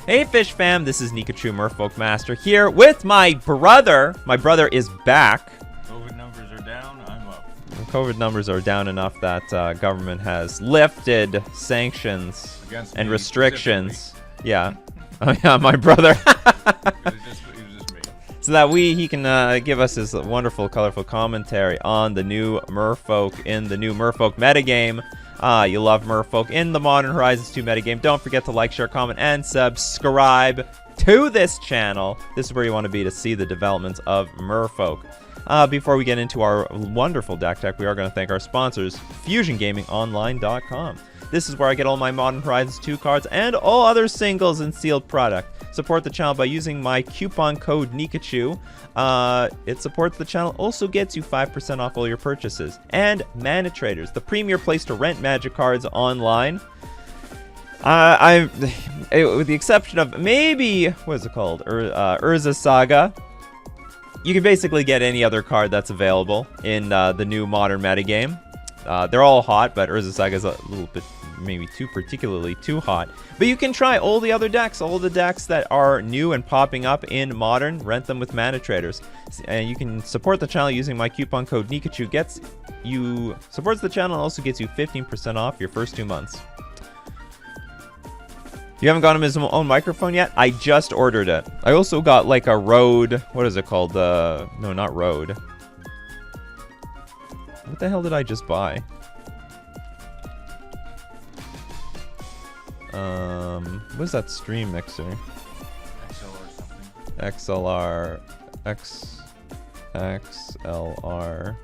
Hey Fish fam, this is Nikachu Merfolk Master here with my brother. My brother is back. COVID numbers are down, I'm up. COVID numbers are down enough that government has lifted sanctions and restrictions. Yeah. Oh yeah, my brother. It was just me. So that he can give us his wonderful, colorful commentary on the new Merfolk in the new Merfolk metagame. You love Merfolk in the Modern Horizons 2 metagame. Don't forget to like, share, comment, and subscribe to this channel. This is where you want to be to see the developments of Merfolk. Before we get into our wonderful deck tech, we are going to thank our sponsors, FusionGamingOnline.com. This is where I get all my Modern Horizons 2 cards and all other singles and sealed product. Support the channel by using my coupon code Nikachu. It supports the channel, also gets you 5% off all your purchases. And Mana Traders, the premier place to rent Magic cards online. With the exception of maybe, what is it called? Urza Saga. You can basically get any other card that's available in the new modern metagame. They're all hot, but Urza Saga is a little bit, maybe particularly too hot. But you can try all the other decks, all the decks that are new and popping up in modern. Rent them with Mana Traders, and you can support the channel using my coupon code Nikachu. Supports the channel and also gets you 15% off your first 2 months. You haven't got him his own microphone yet? I just ordered it. I also got like a Rode. What is it called? No, not Rode. What the hell did I just buy? What is that stream mixer? XLR something. XLR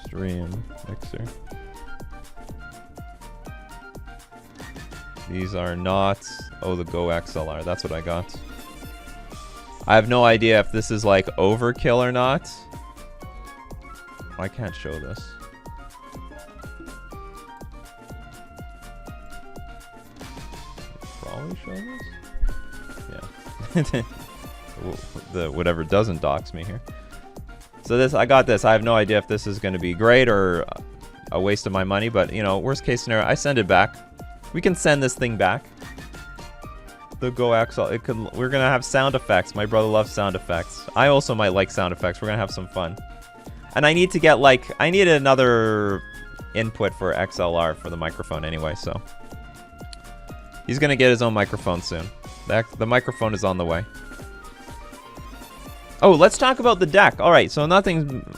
stream mixer. These are not, the Go XLR. That's what I got. I have no idea if this is like overkill or not. I can't show this. Probably show this? Yeah. The whatever doesn't dox me here. So I got this. I have no idea if this is going to be great or a waste of my money, but you know, worst case scenario, I send it back. We can send this thing back. The Go XL, we're gonna have sound effects. My brother loves sound effects. I also might like sound effects. We're gonna have some fun. And I need to get I need another input for XLR for the microphone anyway, so. He's gonna get his own microphone soon. The microphone is on the way. Oh, let's talk about the deck. Alright, so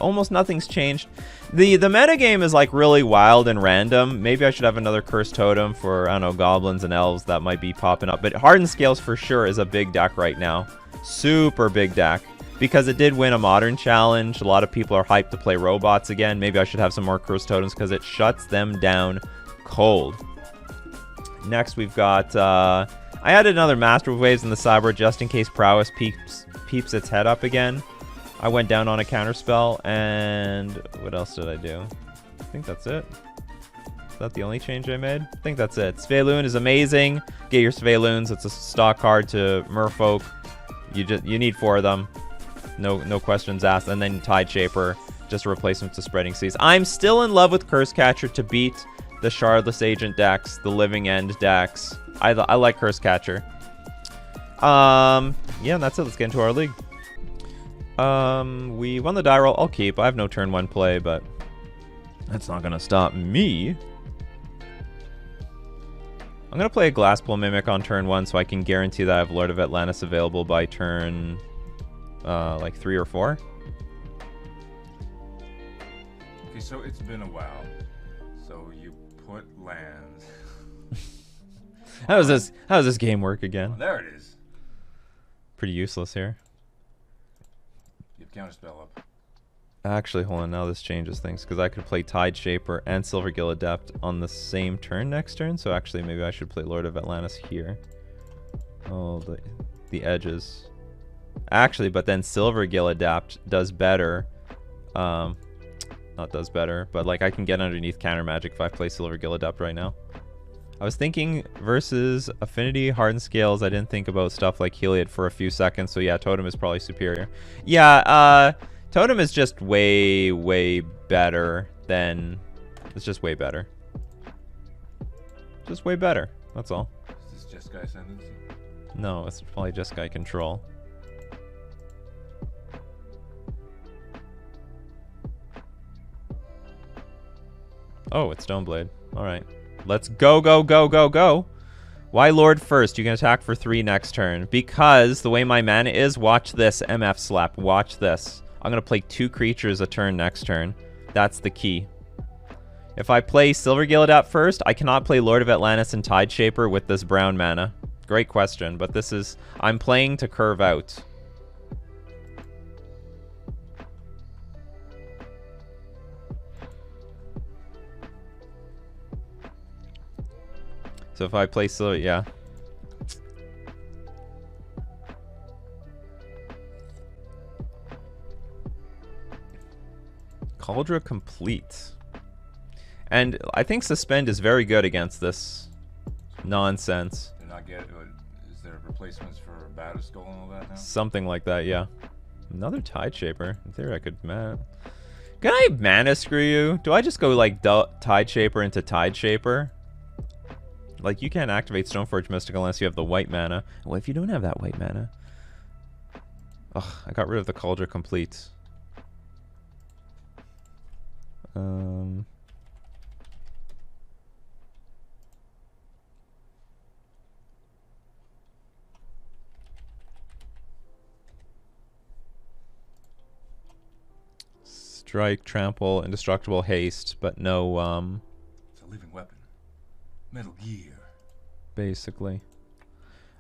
almost nothing's changed. The metagame is like really wild and random. Maybe I should have another Cursed Totem for, I don't know, goblins and elves that might be popping up. But Hardened Scales for sure is a big deck right now. Super big deck. Because it did win a modern challenge. A lot of people are hyped to play robots again. Maybe I should have some more Cursed Totems because it shuts them down cold. Next we've got, I added another Master of Waves in the sideboard just in case Prowess peeps its head up again. I went down on a counterspell, and what else did I do? I think that's it. Is that the only change I made? I think that's it. Svyelun is amazing. Get your Svyluns. It's a stock card to Merfolk. You need 4 of them. No questions asked. And then Tide Shaper, just a replacement to Spreading Seas. I'm still in love with Curse Catcher to beat the Shardless Agent decks, the Living End decks. I like Curse Catcher. Yeah, and that's it. Let's get into our league. We won the die roll. I'll keep. I have no turn 1 play, but that's not gonna stop me. I'm gonna play a Glasspool Mimic on turn 1 so I can guarantee that I have Lord of Atlantis available by turn like 3 or 4. Okay, so it's been a while. So you put lands. How does this game work again? Oh, there it is. Pretty useless here. You have Counterspell up. Actually, hold on. Now this changes things because I could play Tide Shaper and Silvergill Adept on the same turn next turn. So actually, maybe I should play Lord of Atlantis here. Oh, the edges. Actually, but then Silvergill Adept does better. Not does better, but like I can get underneath counter magic if I play Silvergill Adept right now. I was thinking versus Affinity, Hardened Scales. I didn't think about stuff like Heliod for a few seconds. So yeah, Totem is probably superior. Yeah, Totem is just way, way better than... It's just way better. Just way better. That's all. Is this just Guy Ascendancy? No, it's probably just guy control. Oh, it's Stoneblade. Alright. Let's go, go, go, go, go. Why Lord first? You can attack for 3 next turn. Because the way my mana is, watch this, MF slap. Watch this. I'm going to play 2 creatures a turn next turn. That's the key. If I play Silver Gillidat first, I cannot play Lord of Atlantis and Tideshaper with this brown mana. Great question, but this is... I'm playing to curve out. So if I play Silver... Yeah. Cauldron complete. And I think Suspend is very good against this nonsense. They're not get. Is there replacements for Battle Skull and all that now? Something like that, yeah. Another Tideshaper. In theory, I could mana. Can I mana screw you? Do I just go like Tideshaper into Tideshaper? Like, you can't activate Stoneforge Mystic unless you have the white mana. Well, if you don't have that white mana... Ugh, I got rid of the Cauldron complete. Strike, trample, indestructible, haste, but no, It's a living weapon. Metal Gear. Basically.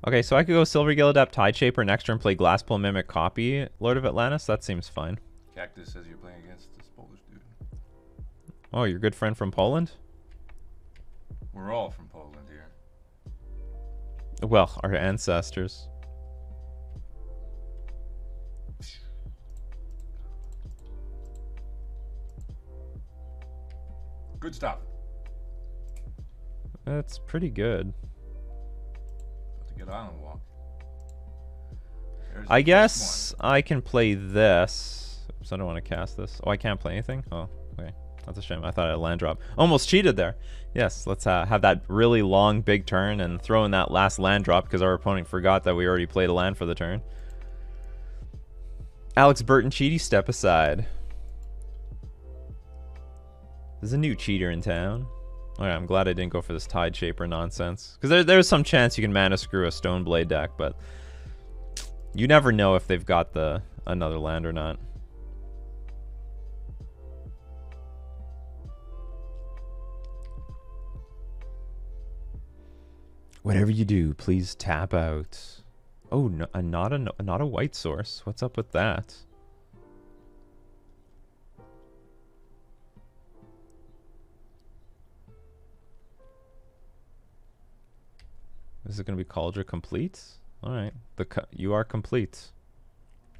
Okay, so I could go Silver Gillidat, Tideshaper next turn, play Glasspool Mimic, copy Lord of Atlantis. That seems fine. Cactus says you're playing against this Polish dude. Oh, your good friend from Poland? We're all from Poland here. Well, our ancestors. Good stuff. That's pretty good. To get Island Walk. I guess I can play this. Oops, I don't want to cast this. Oh, I can't play anything? Oh, okay. That's a shame. I thought I had a land drop. Almost cheated there. Yes, let's have that really long big turn and throw in that last land drop because our opponent forgot that we already played a land for the turn. Alex Burton cheaty, step aside. There's a new cheater in town. Alright, I'm glad I didn't go for this Tideshaper nonsense. Because there's some chance you can mana screw a Stoneblade deck, but you never know if they've got the another land or not. Whatever you do, please tap out. Oh, no, not a white source. What's up with that? Is it going to be Cauldron complete? All right, you are complete.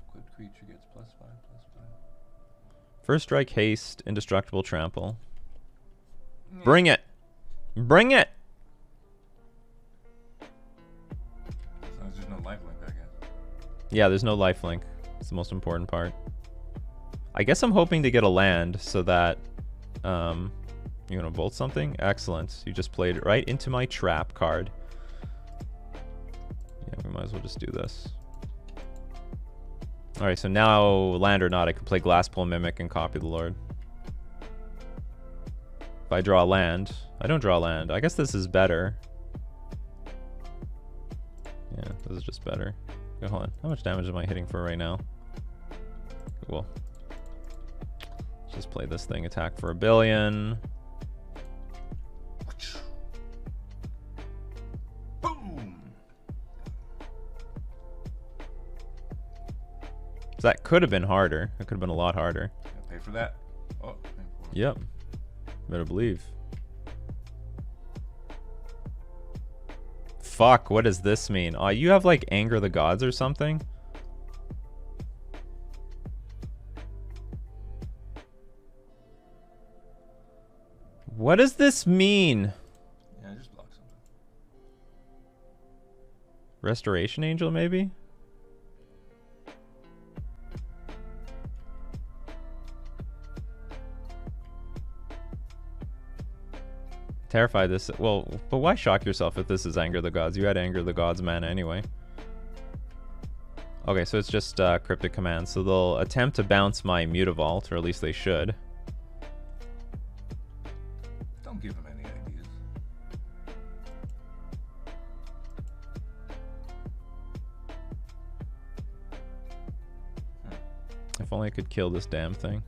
Equipped creature gets +5/+5. First strike, haste, indestructible, trample. Bring it, bring it. As long as there's no lifelink, I guess. Yeah, there's no lifelink. It's the most important part. I guess I'm hoping to get a land so that you're gonna bolt something. Excellent. You just played it right into my trap card. Yeah, we might as well just do this. Alright, so now, land or not, I can play Glasspool Mimic and copy the Lord. If I draw a land... I don't draw a land. I guess this is better. Yeah, this is just better. Okay, hold on. How much damage am I hitting for right now? Cool. Let's just play this thing. Attack for 1 billion. So that could have been harder. It could have been a lot harder. Gotta pay for that. Oh, pay for it. Yep. Better believe. Fuck, what does this mean? Oh, you have like Anger the Gods or something? What does this mean? Yeah, just block something. Restoration Angel, maybe? Terrify this. Well, but why shock yourself if this is Anger the Gods? You had Anger the Gods mana anyway. Okay, so it's just cryptic commands. So they'll attempt to bounce my Mutavault, or at least they should. Don't give them any ideas. If only I could kill this damn thing.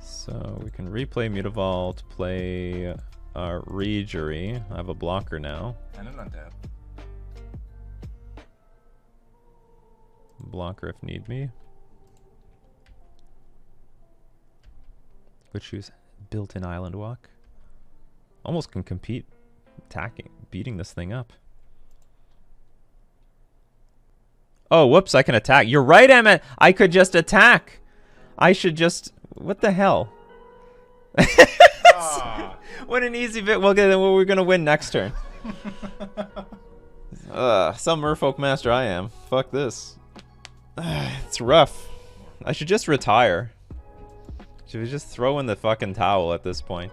So we can replay Mutavault, play Rejury. I have a blocker now. And an untap. Blocker if need be. Would choose built-in Island Walk. Almost can compete attacking, beating this thing up. Oh, whoops, I can attack. You're right, Emmett. I could just attack. I should just... What the hell? What an easy bit. Well, then we're going to win next turn. Some Merfolk master I am. Fuck this. It's rough. I should just retire. Should we just throw in the fucking towel at this point?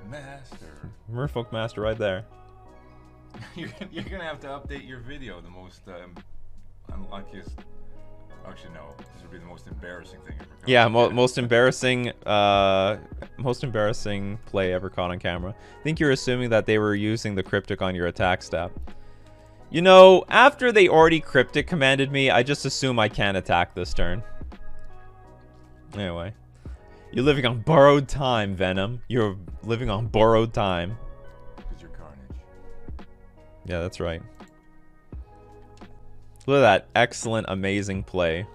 Master. Merfolk master right there. You're gonna have to update your video. The most unluckiest. Actually, no. This would be the most embarrassing thing ever. Yeah, most embarrassing play ever caught on camera. I think you're assuming that they were using the cryptic on your attack step. You know, after they already cryptic commanded me, I just assume I can't attack this turn. Anyway. You're living on borrowed time, Venom. You're living on borrowed time. Because you're Carnage. Yeah, that's right. Look at that excellent, amazing play.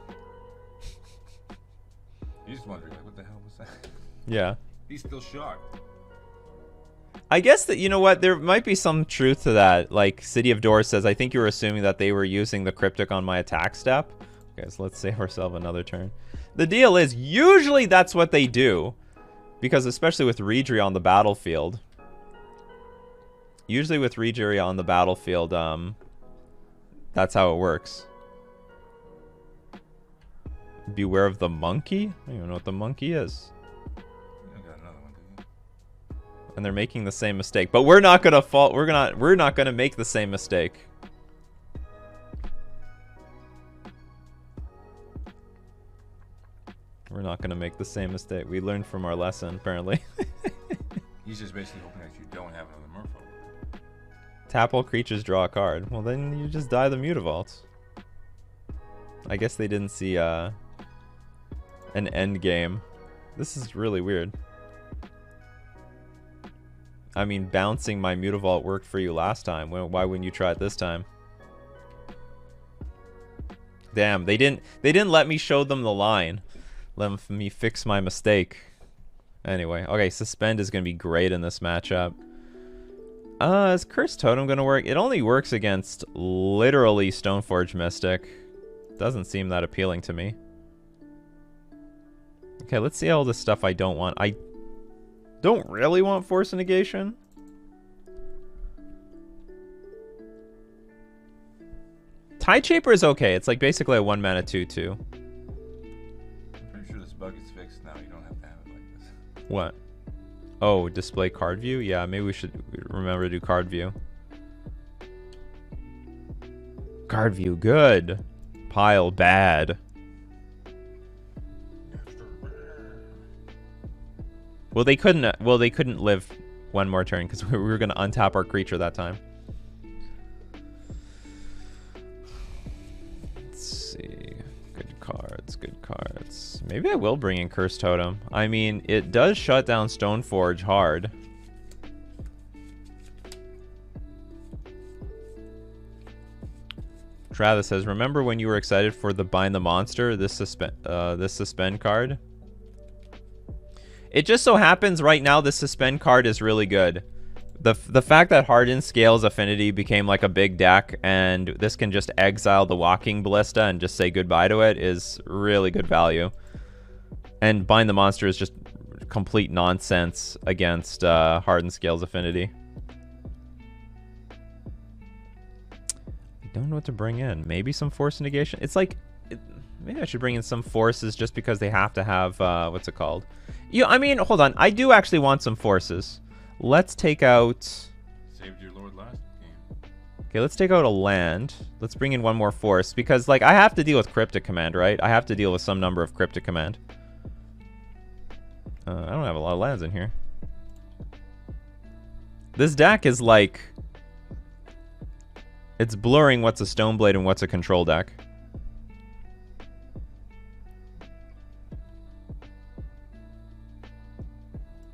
He's just wondering, like, what the hell was that? Yeah. He's still shocked. I guess that, you know what, there might be some truth to that. Like, City of Doors says, I think you were assuming that they were using the cryptic on my attack step. Okay, so let's save ourselves another turn. The deal is, usually that's what they do. Because especially with Rejury on the battlefield. Usually with Rejury on the battlefield, that's how it works. Beware of the monkey? I don't even know what the monkey is. I got another one, do you? And they're making the same mistake. But we're not gonna fall. We're not gonna make the same mistake. We're not gonna make the same mistake. We learned from our lesson, apparently. He's just basically hoping that you don't have another Merfolk. Tap all creatures, draw a card. Well, then you just die the Mutavault. I guess they didn't see an end game. This is really weird. I mean, bouncing my Mutavault worked for you last time. Why wouldn't you try it this time? Damn, they didn't let me show them the line. Let me fix my mistake. Anyway, okay, Suspend is going to be great in this matchup. Is Cursed Totem going to work? It only works against literally Stoneforge Mystic. Doesn't seem that appealing to me. Okay, let's see all this stuff I don't want. I don't really want Force of Negation. Tide Shaper is okay. It's like basically a 1-mana 2/2. Bug is fixed now. You don't have to have it like this. What? Oh, display card view? Yeah, maybe we should remember to do card view. Card view, good. Pile, bad. Well, they couldn't live one more turn because we were gonna untap our creature that time. Let's see. Good cards. Maybe I will bring in Cursed Totem. I mean, it does shut down Stoneforge hard. Travis says, remember when you were excited for the Bind the Monster, this suspend card? It just so happens right now this suspend card is really good. The fact that Hardened Scales Affinity became like a big deck and this can just exile the Walking Ballista and just say goodbye to it is really good value. And Bind the Monster is just complete nonsense against Hardened Scales Affinity. I don't know what to bring in. Maybe some Force Negation. It's like, maybe I should bring in some forces just because they have to have, what's it called? Yeah, I mean, hold on. I do actually want some forces. Let's take out... Saved your Lord last game. Okay, let's take out a land. Let's bring in one more force because, like, I have to deal with Cryptic Command, right? I have to deal with some number of Cryptic Command. I don't have a lot of lands in here. This deck is like... It's blurring what's a Stoneblade and what's a control deck.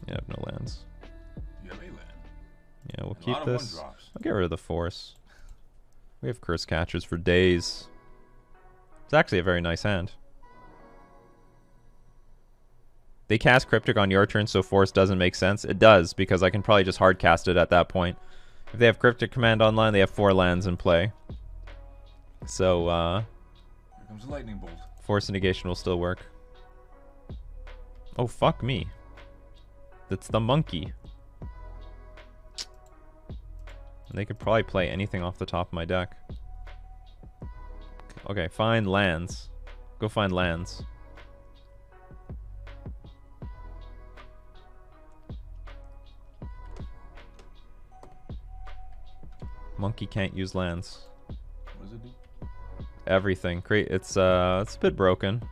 Yeah, I have no lands. You have a land. Yeah, we'll A keep lot of this. one drops. I'll get rid of the force. We have Curse Catchers for days. It's actually a very nice hand. They cast Cryptic on your turn, so force doesn't make sense. It does, because I can probably just hard cast it at that point. If they have Cryptic Command online, they have 4 lands in play. So, Here comes a lightning bolt. Force Negation will still work. Oh, fuck me. That's the monkey. And they could probably play anything off the top of my deck. Okay, find lands. Go find lands. Monkey can't use lands. What does it do? Everything. It's a bit broken.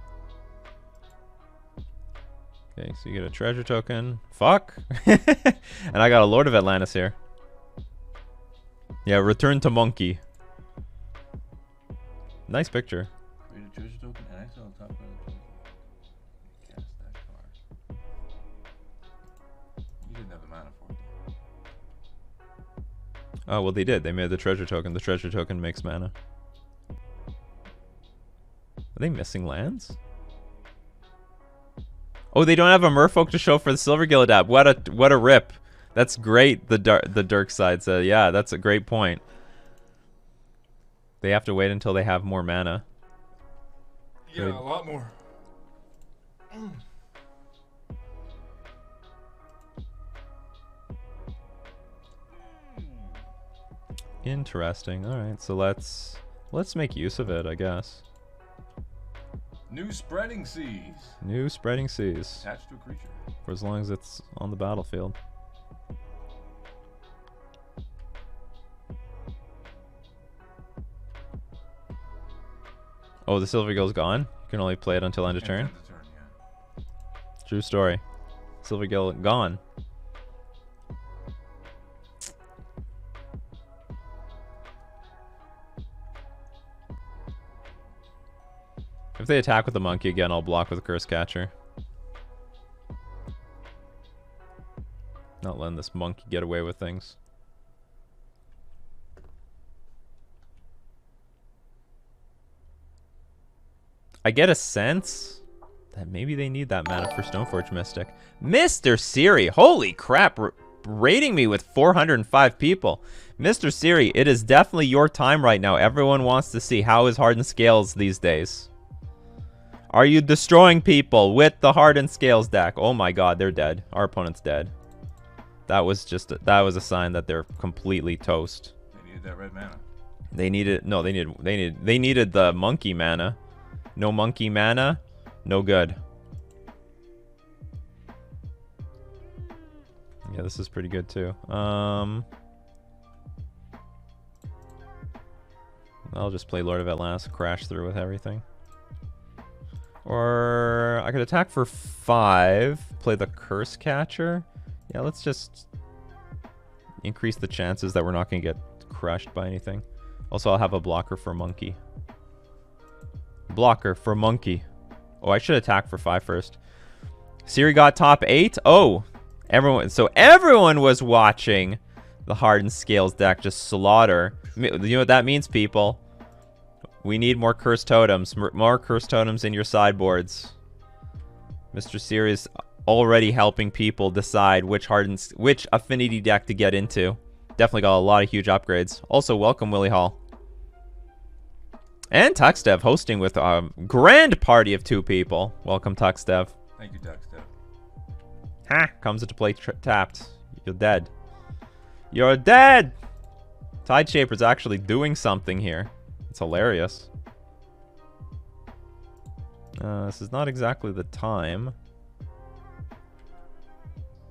Okay, so you get a treasure token. Fuck! And I got a Lord of Atlantis here. Yeah, return to monkey. Nice picture. Create a treasure token and exile on top of the treasure. Cast that card. You didn't have the mana for it. Oh, well, they did. They made the treasure token. The treasure token makes mana. Are they missing lands? Oh, they don't have a Merfolk to show for the Silver Gilladab. What a rip. That's great, the Dirk side said. Yeah, that's a great point. They have to wait until they have more mana. Yeah, Good. a lot more. Interesting. All right, so let's make use of it, I guess. New spreading seas. New Spreading Seas. Attached to a creature. For as long as it's on the battlefield. Oh, the Silver Gill's gone? You can only play it until end of turn? End of turn, yeah. True story. Silver Gill gone. If they attack with the monkey again, I'll block with a Curse Catcher. Not letting this monkey get away with things. I get a sense that maybe they need that mana for Stoneforge Mystic. Mr. Siri, holy crap, rating me with 405 people. Mr. Siri, it is definitely your time right now. Everyone wants to see how is Hardened Scales these days. Are you destroying people with the Hardened Scales deck? Oh my god, they're dead. Our opponent's dead. That was a sign that they're completely toast. They needed that red mana. They needed the monkey mana. No monkey mana, no good. Yeah, this is pretty good too. I'll just play Lord of Atlantis, crash through with everything. Or I could attack for 5, play the Curse Catcher. Yeah, let's just increase the chances that we're not going to get crushed by anything. Also, I'll have a blocker for monkey. Blocker for monkey. Oh, I should attack for 5 first. Siri got top 8. Oh, everyone was watching the Hardened Scales deck just slaughter. You know what that means, people? We need more Cursed Totems. More Cursed Totems in your sideboards. Mr. Siri is already helping people decide which affinity deck to get into. Definitely got a lot of huge upgrades. Also, welcome Willie Hall. And TuxDev hosting with a grand party of 2 people. Welcome, TuxDev. Thank you, TuxDev. Ha! Comes into play tapped. You're dead. You're dead! Tideshaper's actually doing something here. It's hilarious. This is not exactly the time.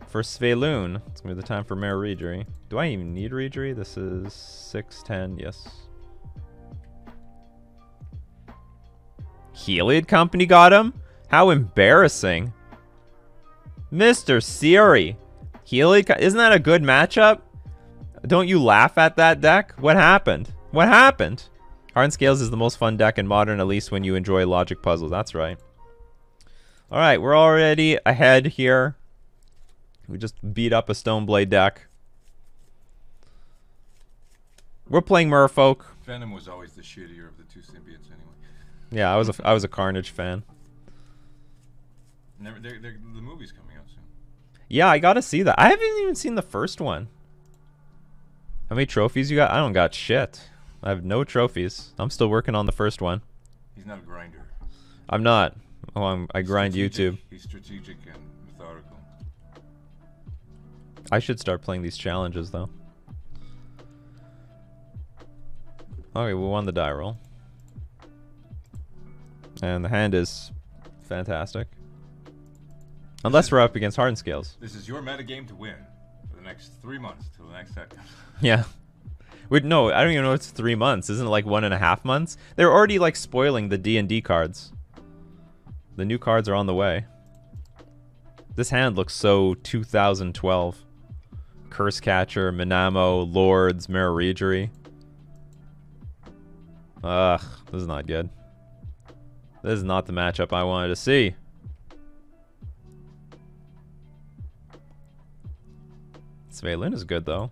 for Svyelun. It's going to be the time for Merfolk. Do I even need Regery? This is 6-10, yes. Heliod Company got him? How embarrassing. Mr. Siri. Heliod, isn't that a good matchup? Don't you laugh at that deck? What happened? What happened? Hardened Scales is the most fun deck in Modern, at least when you enjoy logic puzzles. That's right. Alright, we're already ahead here. We just beat up a Stoneblade deck. We're playing Merfolk. Venom was always the shittier of the two symbiotes anyway. Yeah, I was a Carnage fan. The movie's coming out soon. Yeah, I gotta see that. I haven't even seen the first one. How many trophies you got? I don't got shit. I have no trophies. I'm still working on the first one. He's not a grinder. I'm not. Oh, I grind YouTube. He's strategic and methodical. I should start playing these challenges, though. Okay, we won the die roll. And the hand is fantastic. Unless we're up against Hardened Scales. This is your metagame to win for the next 3 months till the next set comes. Yeah. Wait, no, I don't even know it's 3 months. Isn't it like 1.5 months? They're already like spoiling the D&D cards. The new cards are on the way. This hand looks so 2012. Curse Catcher, Minamo, Lords, Merfolk. Ugh, this is not good. This is not the matchup I wanted to see. Svyelun is good, though.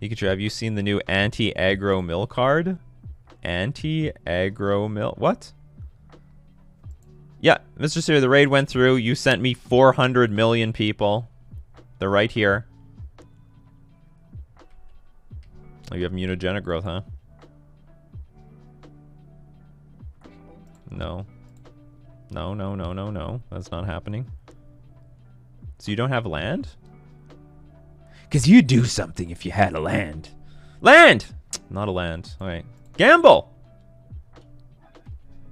Nikachu, have you seen the new anti-aggro mill card? Anti-aggro mill? What? Yeah, Mr. Siri, the raid went through. You sent me 400 million people. They're right here. Oh, you have mutagenic growth, huh? No. No, no, no, no, no. That's not happening. So you don't have land? Because you'd do something if you had a land. Land! Not a land. Alright. Gamble!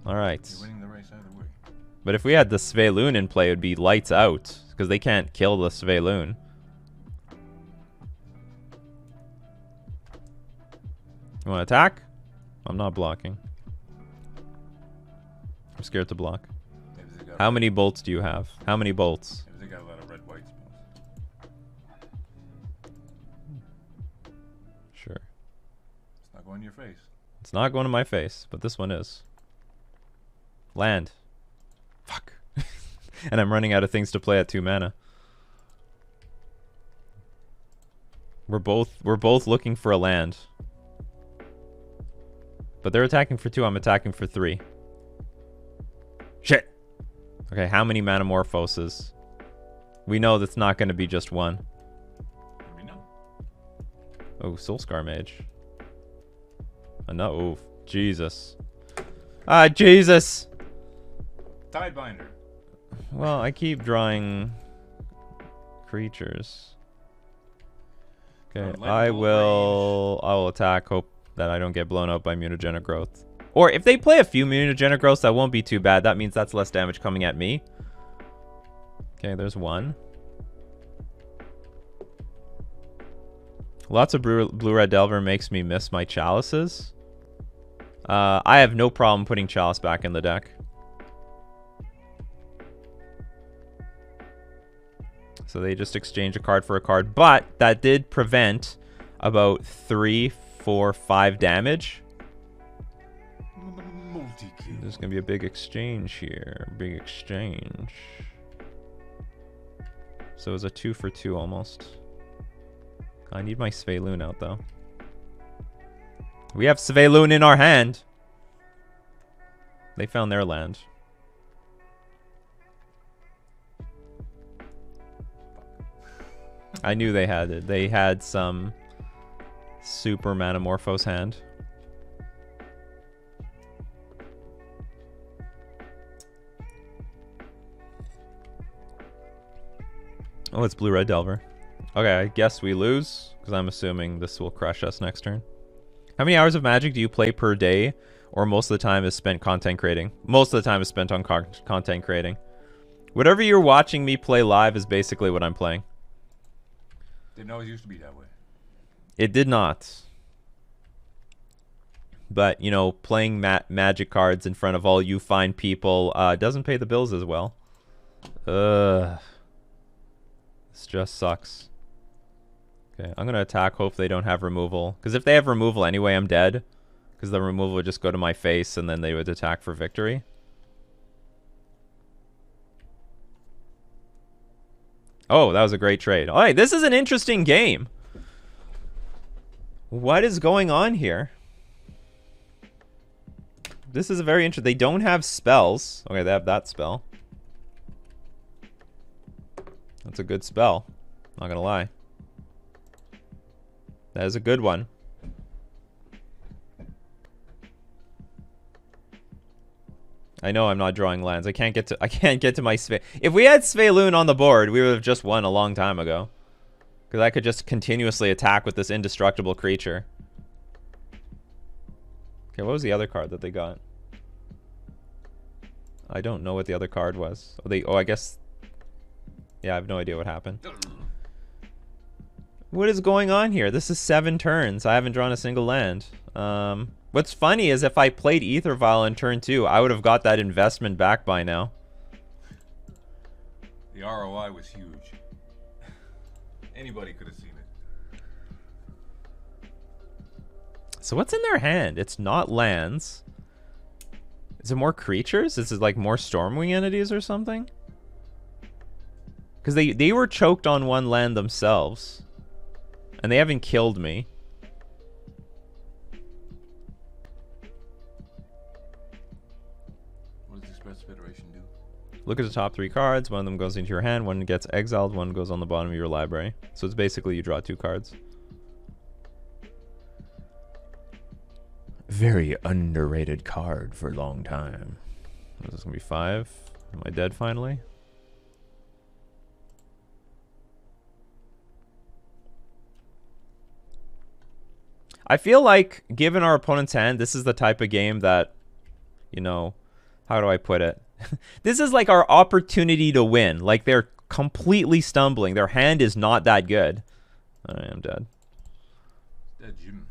Alright. You're winning the race either way. But if we had the Svyelun in play, it would be lights out. Because they can't kill the Svyelun. You want to attack? I'm not blocking. I'm scared to block. How many bolts do you have? How many bolts? They got a lot of red white spells. Sure. It's not going to your face. It's not going to my face, but this one is. Land. Fuck. And I'm running out of things to play at 2 mana. We're both looking for a land. But they're attacking for 2, I'm attacking for 3. Shit! Okay, how many Manamorphoses? We know that's not going to be just one. We know. Oh, Soulscar Mage. No, oh, Jesus. Ah, Jesus! Tidebinder. Well, I keep drawing creatures. Okay, I will attack, hope that I don't get blown up by mutagenic growth. Or if they play a few mutagenic growths, that won't be too bad. That means that's less damage coming at me. Okay, there's one. Lots of blue-red Delver makes me miss my chalices. I have no problem putting chalice back in the deck. So they just exchange a card for a card, but that did prevent about 3, 4, 5 damage. There's gonna be a big exchange here. Big exchange. So it's a 2 for 2 almost. I need my Svyelun out though. We have Svyelun in our hand. They found their land. I knew they had it. They had some super Manamorphose hand. Oh, it's blue-red Delver. Okay, I guess we lose, because I'm assuming this will crush us next turn. How many hours of Magic do you play per day, or most of the time is spent content creating? Most of the time is spent on content creating. Whatever you're watching me play live is basically what I'm playing. Didn't always used to be that way. It did not. But, you know, playing magic cards in front of all you fine people doesn't pay the bills as well. Ugh. This just sucks. Okay, I'm going to attack. Hope they don't have removal. Because if they have removal anyway, I'm dead. Because the removal would just go to my face and then they would attack for victory. Oh, that was a great trade. All right, this is an interesting game. What is going on here? This is a very interesting. They don't have spells. Okay, they have that spell. That's a good spell. Not gonna lie. That is a good one. I know I'm not drawing lands. I can't get to my If we had Svyelun on the board, we would have just won a long time ago. Because I could just continuously attack with this indestructible creature. Okay, what was the other card that they got? I don't know what the other card was. Oh, I guess... Yeah, I have no idea what happened. What is going on here? This is 7 turns. I haven't drawn a single land. What's funny is if I played Ether Vial in turn 2, I would have got that investment back by now. The ROI was huge. Anybody could have seen it. So what's in their hand? It's not lands. Is it more creatures? Is it like more Stormwing entities or something? Because they were choked on 1 land themselves. And they haven't killed me. What does Express Federation do? Look at the top 3 cards. One of them goes into your hand. One gets exiled. One goes on the bottom of your library. So it's basically you draw 2 cards. Very underrated card for a long time. This is going to be 5. Am I dead finally? I feel like, given our opponent's hand, this is the type of game that, you know, how do I put it? This is like our opportunity to win. Like, they're completely stumbling. Their hand is not that good. Alright, I'm dead. Dead Jim.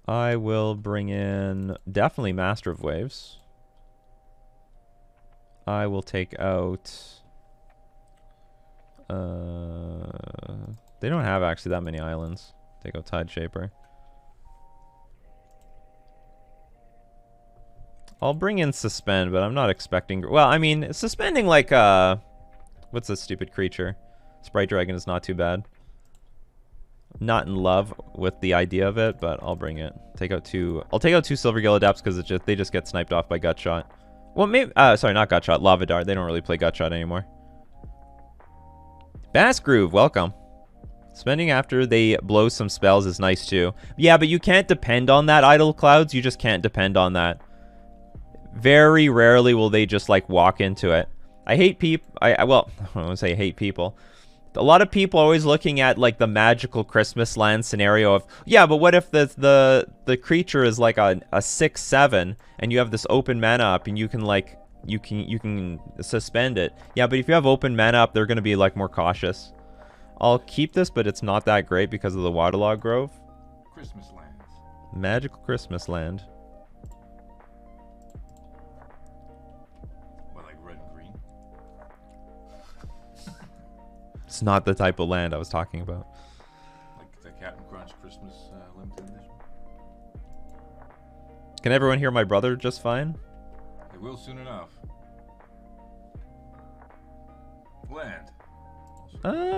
I will bring in definitely Master of Waves. I will take out... they don't have actually that many islands. Take out Tide Shaper. I'll bring in Suspend, but I'm not expecting... Well, I mean, suspending like, what's this stupid creature? Sprite Dragon is not too bad. Not in love with the idea of it, but I'll bring it. Take out 2... I'll take out 2 Silvergill Adepts because they just get sniped off by Gutshot. Well, maybe... sorry, not Gutshot. Lava Dart. They don't really play Gutshot anymore. Bass Groove, welcome. Spending after they blow some spells is nice too. Yeah, but you can't depend on that, Idle Clouds. You just can't depend on that. Very rarely will they just like walk into it. I hate people. Well, I don't want to say hate people. A lot of people are always looking at like the magical Christmas land scenario of, yeah, but what if the creature is like a 6/7 and you have this open mana up and you can like you can suspend it. Yeah, but if you have open mana up, they're going to be like more cautious. I'll keep this, but it's not that great because of the Waterlog Grove. Christmas lands. Magical Christmas land. What, like red and green? It's not the type of land I was talking about. Like the Captain Crunch Christmas limited edition? Can everyone hear my brother just fine? They will soon enough. Land.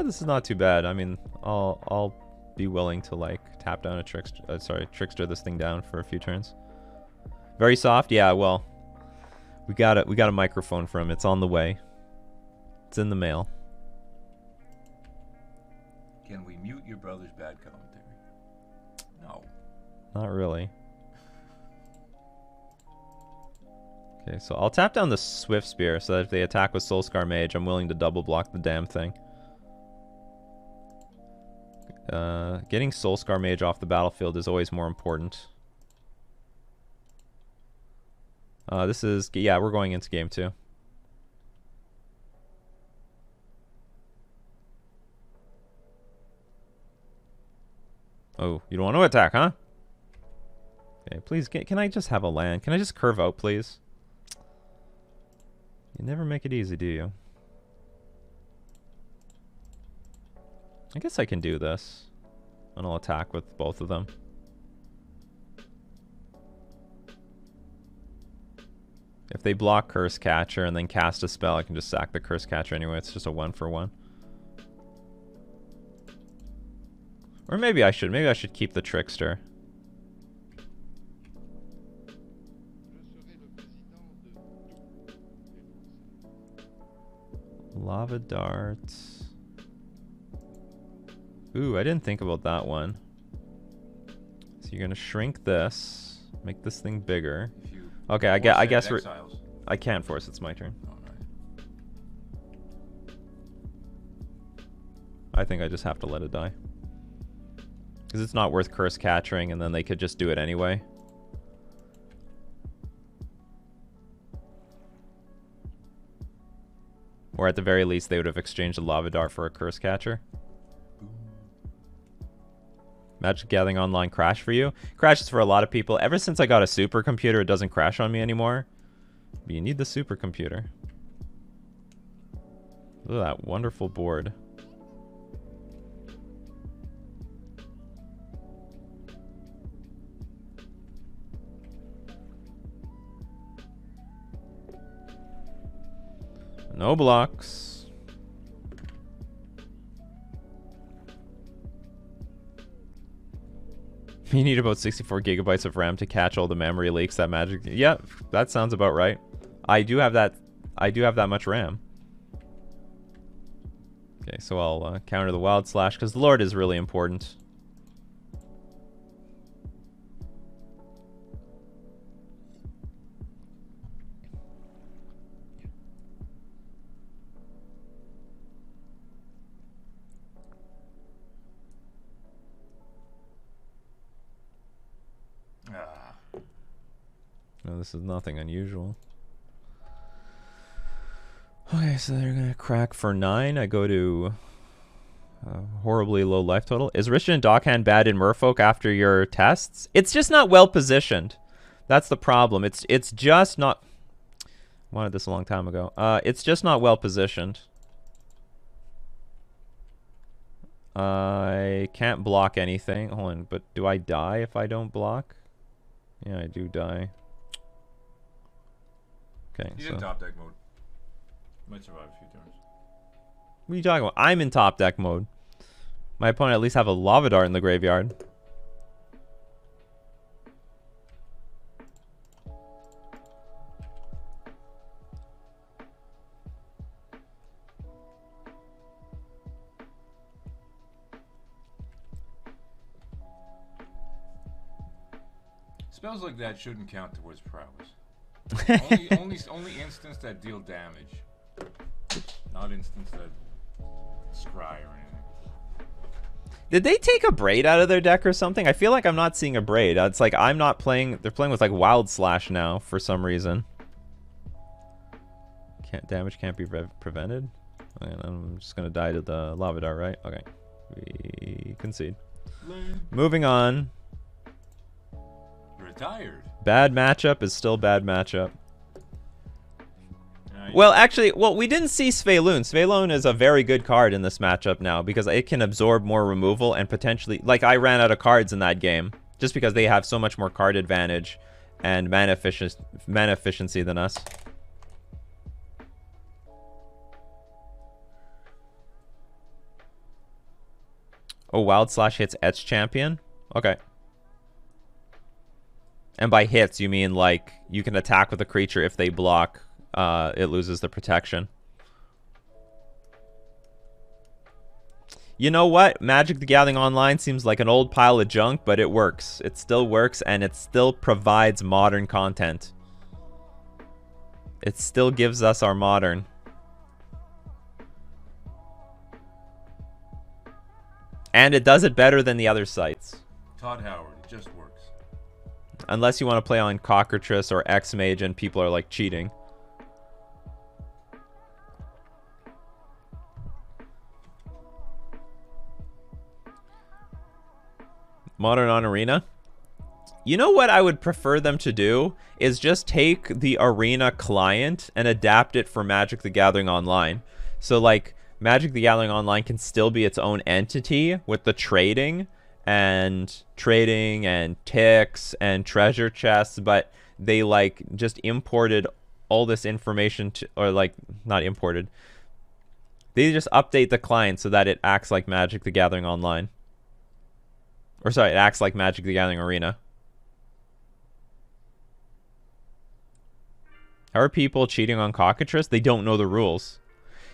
This is not too bad. I mean, I'll be willing to like tap down a trickster this thing down for a few turns. Very soft, yeah. Well, we got a microphone for him. It's on the way. It's in the mail. Can we mute your brother's bad commentary? No. Not really. Okay, so I'll tap down the Swift Spear so that if they attack with Soulscar Mage, I'm willing to double block the damn thing. Getting Soulscar Mage off the battlefield is always more important. This is, yeah, we're going into game 2. Oh, you don't want to attack, huh? Okay, please, can I just have a land? Can I just curve out, please? You never make it easy, do you? I guess I can do this. And I'll attack with both of them. If they block Curse Catcher and then cast a spell, I can just sack the Curse Catcher anyway. It's just a 1-for-1. Or maybe I should. Maybe I should keep the Trickster. Lava Darts. Ooh, I didn't think about that one. So you're gonna shrink this, make this thing bigger. Okay, I guess we're. I can't force. It's my turn. I think I just have to let it die. Because it's not worth Curse Catchering, and then they could just do it anyway. Or at the very least, they would have exchanged a Lava Dart for a Curse Catcher. Magic Gathering Online crash for you? Crashes for a lot of people. Ever since I got a supercomputer, it doesn't crash on me anymore. But you need the supercomputer. Look at that wonderful board. No blocks. You need about 64 gigabytes of RAM to catch all the memory leaks that Magic. Yeah, that sounds about right. I do have that much RAM. Okay, so I'll counter the Wild Slash because the Lord is really important. No, this is nothing unusual. Okay, so they're gonna crack for 9. I go to horribly low life total. Is Richard and Dockhand bad in Merfolk after your tests? It's just not well positioned. That's the problem. It's just not. Wanted this a long time ago. It's just not well positioned. I can't block anything. Hold on, but do I die if I don't block? Yeah, I do die. Okay, he's in top deck mode. Might survive a few turns. What are you talking about? I'm in top deck mode. My opponent at least have a Lava Dart in the graveyard. Spells like that shouldn't count towards prowess. only instants that deal damage, not instants that scry or anything. Did they take a Braid out of their deck or something? I feel like I'm not seeing a Braid. It's like I'm not playing. They're playing with like Wild Slash now for some reason. Damage can't be prevented. And I'm just gonna die to the Lava Dart, right? Okay, we concede. Moving on. Retired. Bad matchup is still bad matchup. Well, actually, we didn't see Svyelun. Svyelun is a very good card in this matchup now because it can absorb more removal and potentially, like, I ran out of cards in that game just because they have so much more card advantage and mana efficiency than us. Oh, Wild Slash hits Etch Champion? Okay. And by hits, you mean, like, you can attack with a creature if they block, it loses the protection. You know what? Magic the Gathering Online seems like an old pile of junk, but it works. It still works, and it still provides modern content. It still gives us our modern. And it does it better than the other sites. Todd Howard, it just works. Unless you want to play on Cockatrice or X-Mage and people are like cheating. Modern on Arena. You know what I would prefer them to do is just take the Arena client and adapt it for Magic the Gathering Online. So like Magic the Gathering Online can still be its own entity with the trading and ticks and treasure chests, but they like just imported all this information to, or like not imported. They just update the client so that it acts like Magic the Gathering Online. Or sorry, it acts like Magic the Gathering Arena. How are people cheating on Cockatrice? They don't know the rules.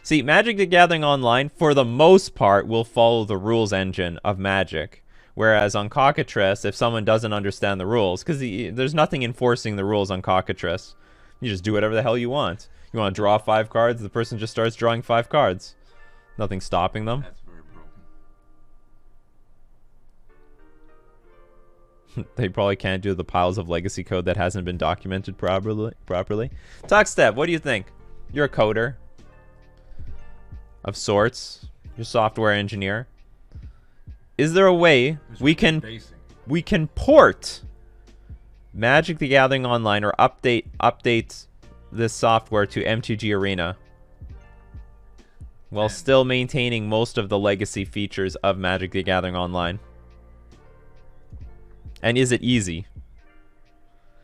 See, Magic the Gathering Online, for the most part, will follow the rules engine of Magic. Whereas on Cockatrice, if someone doesn't understand the rules, because there's nothing enforcing the rules on Cockatrice. You just do whatever the hell you want. You want to draw 5 cards, the person just starts drawing 5 cards. Nothing stopping them. That's very broken. They probably can't do the piles of legacy code that hasn't been documented properly. Tuckstep, what do you think? You're a coder of sorts. You're a software engineer. Is there a way we can port Magic the Gathering Online or update this software to MTG Arena while still maintaining most of the legacy features of Magic the Gathering Online? And is it easy?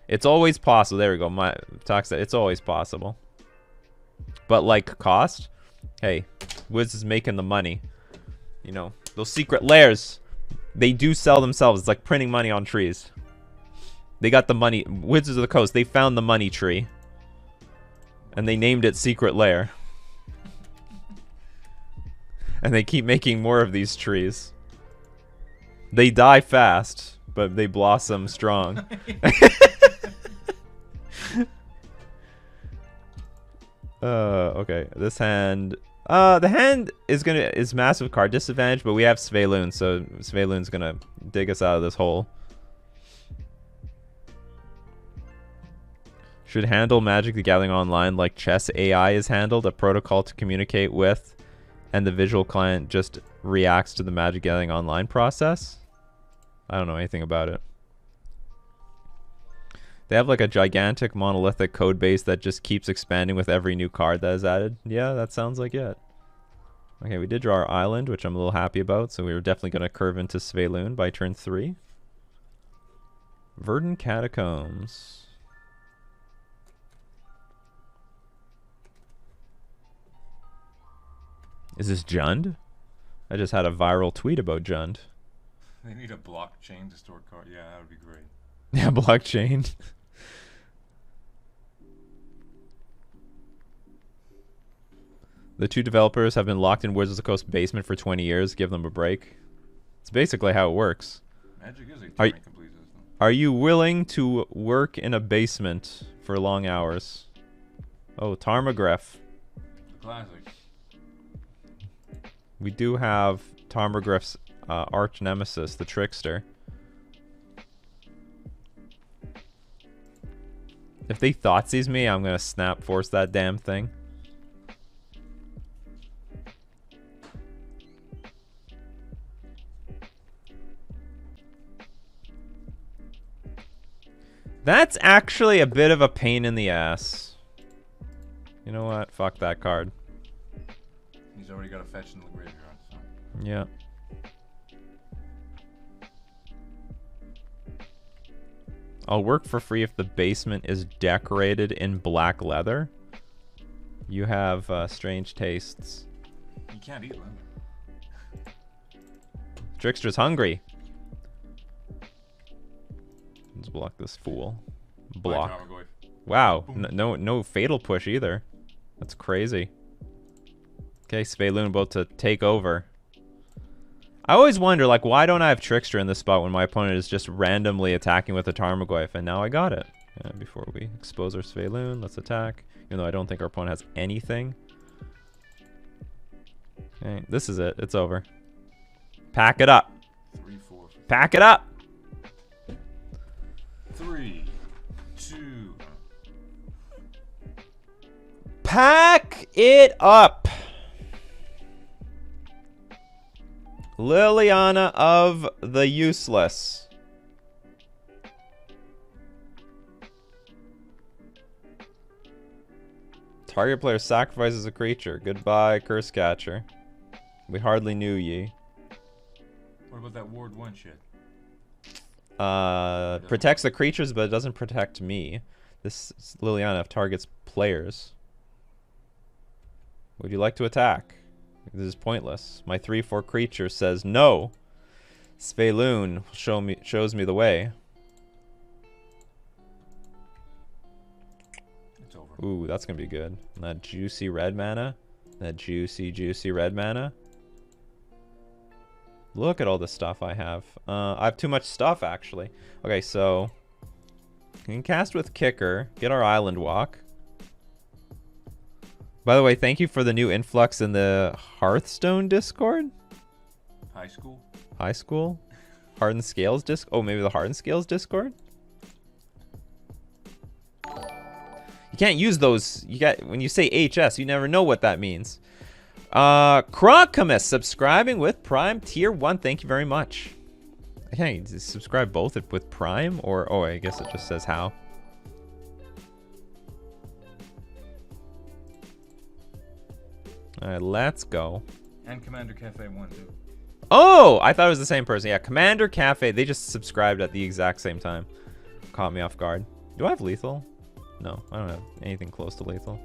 It's always possible. There we go. It's always possible. But like cost? Hey, Wiz is making the money. You know, those secret layers, they do sell themselves. It's like printing money on trees. They got the money. Wizards of the Coast, they found the money tree. And they named it Secret Lair. And they keep making more of these trees. They die fast, but they blossom strong. Okay, this hand. The hand is massive card disadvantage, but we have Svyelun, so Svyelun's gonna dig us out of this hole. Should handle Magic the Gathering Online like chess AI is handled, a protocol to communicate with, and the visual client just reacts to the Magic Gathering Online process? I don't know anything about it. They have like a gigantic monolithic code base that just keeps expanding with every new card that is added. Yeah, that sounds like it. Okay, we did draw our island, which I'm a little happy about, so we were definitely going to curve into Svyelun by turn 3. Verdant Catacombs. Is this Jund? I just had a viral tweet about Jund. They need a blockchain to store cards. Yeah, that would be great. Yeah, blockchain. The 2 developers have been locked in Wizards of the Coast basement for 20 years. Give them a break. It's basically how it works. Magic is a complete system. Are you willing to work in a basement for long hours? Oh, Tarmogoyf. Classic. We do have Tarmogoyf's arch nemesis, the Trickster. If they Thoughtseize me, I'm gonna snap force that damn thing. That's actually a bit of a pain in the ass. You know what? Fuck that card. He's already got a fetch in the graveyard, so. Yeah. I'll work for free if the basement is decorated in black leather. You have strange tastes. You can't eat leather. Trickster's hungry. Let's block this fool. Block. Wow. No fatal push either. That's crazy. Okay, Svyelun about to take over. I always wonder, like, why don't I have Trickster in this spot when my opponent is just randomly attacking with a Tarmogoyf, and now I got it. Before we expose our Svyelun, let's attack. Even though I don't think our opponent has anything. Okay, this is it. It's over. Pack it up. 3-4. Pack it up. 3, 2. Pack it up. Liliana of the Useless. Target player sacrifices a creature. Goodbye, Curse Catcher. We hardly knew ye. What about that Ward 1 shit? Protects the creatures, but it doesn't protect me. This Liliana targets players. Would you like to attack? This is pointless. My 3/4 creature says no. Svyelun shows me the way. It's over. Ooh, that's gonna be good. And that juicy red mana. That juicy red mana. Look at all the stuff I have. I have too much stuff, actually. Okay, so... we can cast with Kicker. Get our Island Walk. By the way, thank you for the new influx in the Hearthstone Discord. High school? High school? Hardened Scales Disc. Oh, maybe the Hardened Scales Discord? You can't use those. You got when you say HS, you never know what that means. Crocamus subscribing with Prime Tier 1. Thank you very much. I can't subscribe both with Prime or oh, I guess it just says how. All right, let's go. And Commander Cafe 1 too. Oh, I thought it was the same person. Yeah, Commander Cafe. They just subscribed at the exact same time. Caught me off guard. Do I have lethal? No, I don't have anything close to lethal.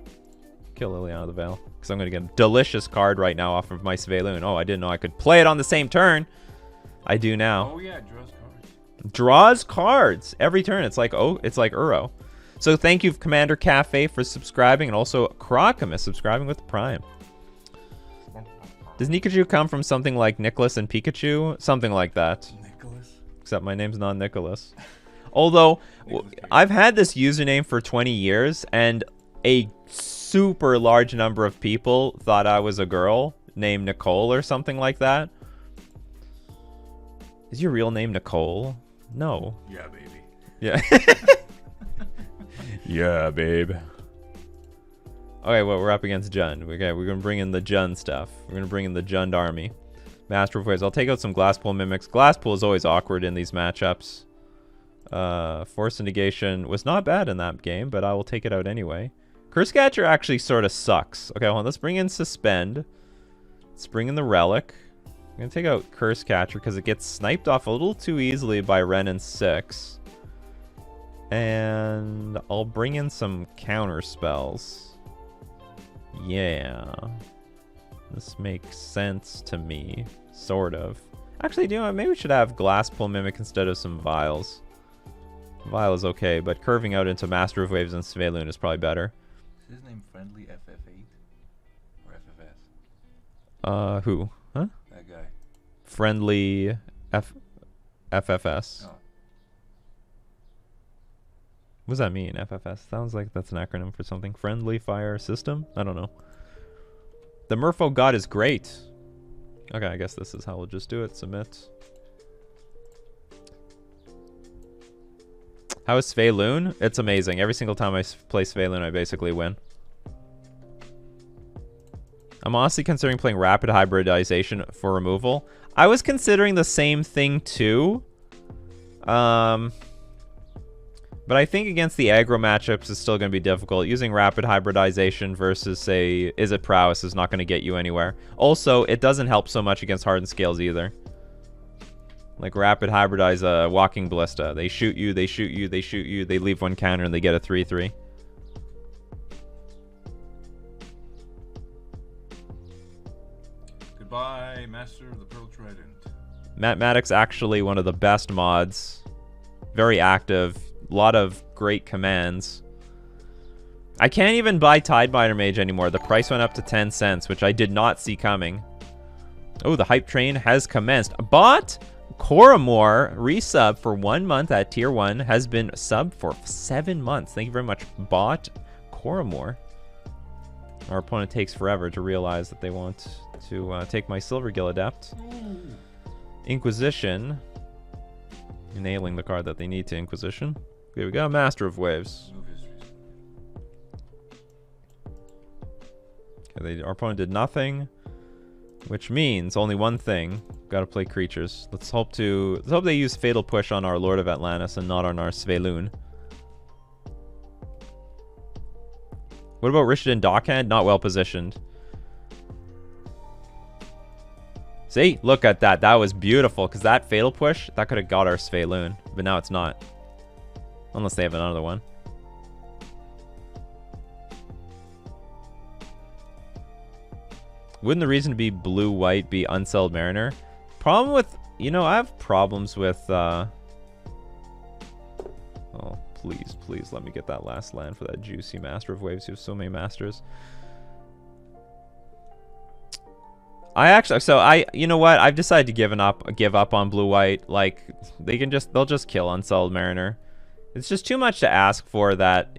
Kill Liliana of the Veil. Because I'm going to get a delicious card right now off of my Svyelun. Oh, I didn't know I could play it on the same turn. I do now. Oh yeah, it draws cards. Draws cards every turn. It's like Uro. So thank you, Commander Cafe, for subscribing. And also Crocamus subscribing with Prime. Does Nikachu come from something like Nicholas and Pikachu? Something like that. Nicholas? Except my name's not Nicholas. Although, I've had this username for 20 years, and a super large number of people thought I was a girl named Nicole or something like that. Is your real name Nicole? No. Yeah, baby. Yeah. Yeah, babe. Okay, well, we're up against Jund. Okay, we're going to bring in the Jund stuff. We're going to bring in the Jund army. Master of Waves. I'll take out some Glasspool Mimics. Glasspool is always awkward in these matchups. Force of Negation was not bad in that game, but I will take it out anyway. Curse Catcher actually sort of sucks. Okay, hold on. Let's bring in Suspend. Let's bring in the Relic. I'm going to take out Curse Catcher because it gets sniped off a little too easily by Ren and 6. And I'll bring in some counter spells. Yeah. This makes sense to me. Sort of. Actually, do you know what? Maybe we should have Glasspool Mimic instead of some Vials. Vial is okay, but curving out into Master of Waves and Svyelun is probably better. Is his name Friendly FF8? Or FFS? Who? Huh? That guy. Friendly FFS. Oh. What does that mean, FFS? Sounds like that's an acronym for something. Friendly Fire System? I don't know. The Merfolk God is great. Okay, I guess this is how we'll just do it. Submit. How is Svyelun? It's amazing. Every single time I play Svyelun, I basically win. I'm honestly considering playing Rapid Hybridization for removal. I was considering the same thing too. But I think against the aggro matchups is still going to be difficult. Using Rapid Hybridization versus, say, Is It Prowess is not going to get you anywhere. Also, it doesn't help so much against Hardened Scales either. Like Rapid Hybridize a Walking Ballista. They shoot you, they shoot you, they shoot you, they leave one counter, and they get a 3/3. Goodbye, Master of the Pearl Trident. Mathematic's actually one of the best mods. Very active. A lot of great commands. I can't even buy Tidebiter Mage anymore. The price went up to 10 cents, which I did not see coming. Oh, the hype train has commenced. Bought Koramor resub for 1 month at tier 1 has been sub for 7 months. Thank you very much. Bought Koramor. Our opponent takes forever to realize that they want to take my Silvergill Adept. Inquisition. Nailing the card that they need to Inquisition. Okay, we got a Master of Waves. Move histories. Okay, our opponent did nothing, which means only one thing. Gotta play creatures. Let's hope they use Fatal Push on our Lord of Atlantis and not on our Svyelun. What about Rishadan Dockhand? Not well positioned. See? Look at that. That was beautiful, because that Fatal Push, that could have got our Svyelun, but now it's not. Unless they have another one. Wouldn't the reason to be blue-white be Unsettled Mariner? Problem with... You know, I have problems with... Oh, please, please let me get that last land for that juicy Master of Waves. You have so many Masters. You know what? I've decided to give up on blue-white. Like, they'll just kill Unsettled Mariner. It's just too much to ask for that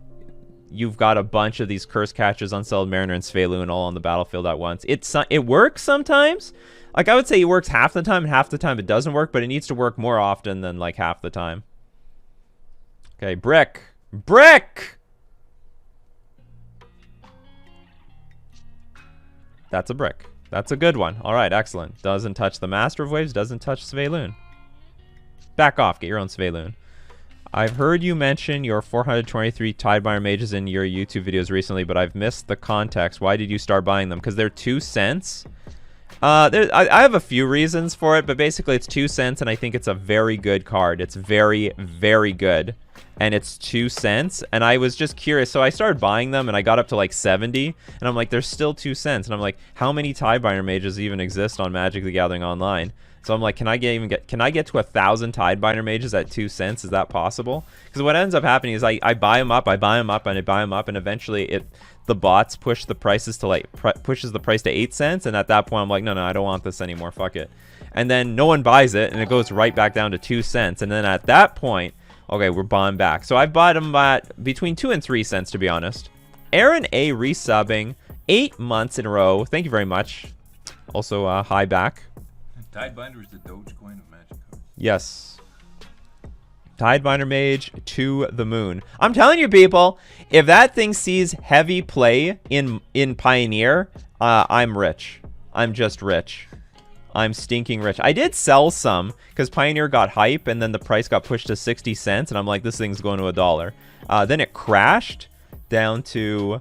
you've got a bunch of these Curse Catchers, Unsettled Mariner, and Svyelun all on the battlefield at once. It works sometimes. Like, I would say it works half the time, and half the time it doesn't work, but it needs to work more often than, like, half the time. Okay, Brick! Brick! That's a brick. That's a good one. All right, excellent. Doesn't touch the Master of Waves, doesn't touch Svyelun. Back off, get your own Svyelun. I've heard you mention your 423 Tidebinder Mages in your YouTube videos recently, but I've missed the context. Why did you start buying them? Because they're 2 cents? I have a few reasons for it, but basically it's 2 cents, and I think it's a very good card. It's very, very good. And it's 2 cents, and I was just curious. So I started buying them, and I got up to like 70, and I'm like, there's still 2 cents. And I'm like, how many Tidebinder Mages even exist on Magic the Gathering Online? So I'm like, can I get to 1,000 Tidebinder Mages at 2 cents? Is that possible? Because what ends up happening is I buy them up, and I buy them up, and eventually the bots push the prices to pushes the price to 8 cents, and at that point I'm like, no, I don't want this anymore. Fuck it. And then no one buys it, and it goes right back down to 2 cents. And then at that point, okay, we're buying back. So I've bought them at between 2 and 3 cents, to be honest. Aaron A resubbing 8 months in a row. Thank you very much. Also, hi back. Tidebinder is the Dogecoin of Magic cards. Yes. Tidebinder Mage to the moon. I'm telling you, people, if that thing sees heavy play in Pioneer, I'm rich. I'm just rich. I'm stinking rich. I did sell some because Pioneer got hype, and then the price got pushed to 60 cents, and I'm like, this thing's going to $1. Then it crashed down to...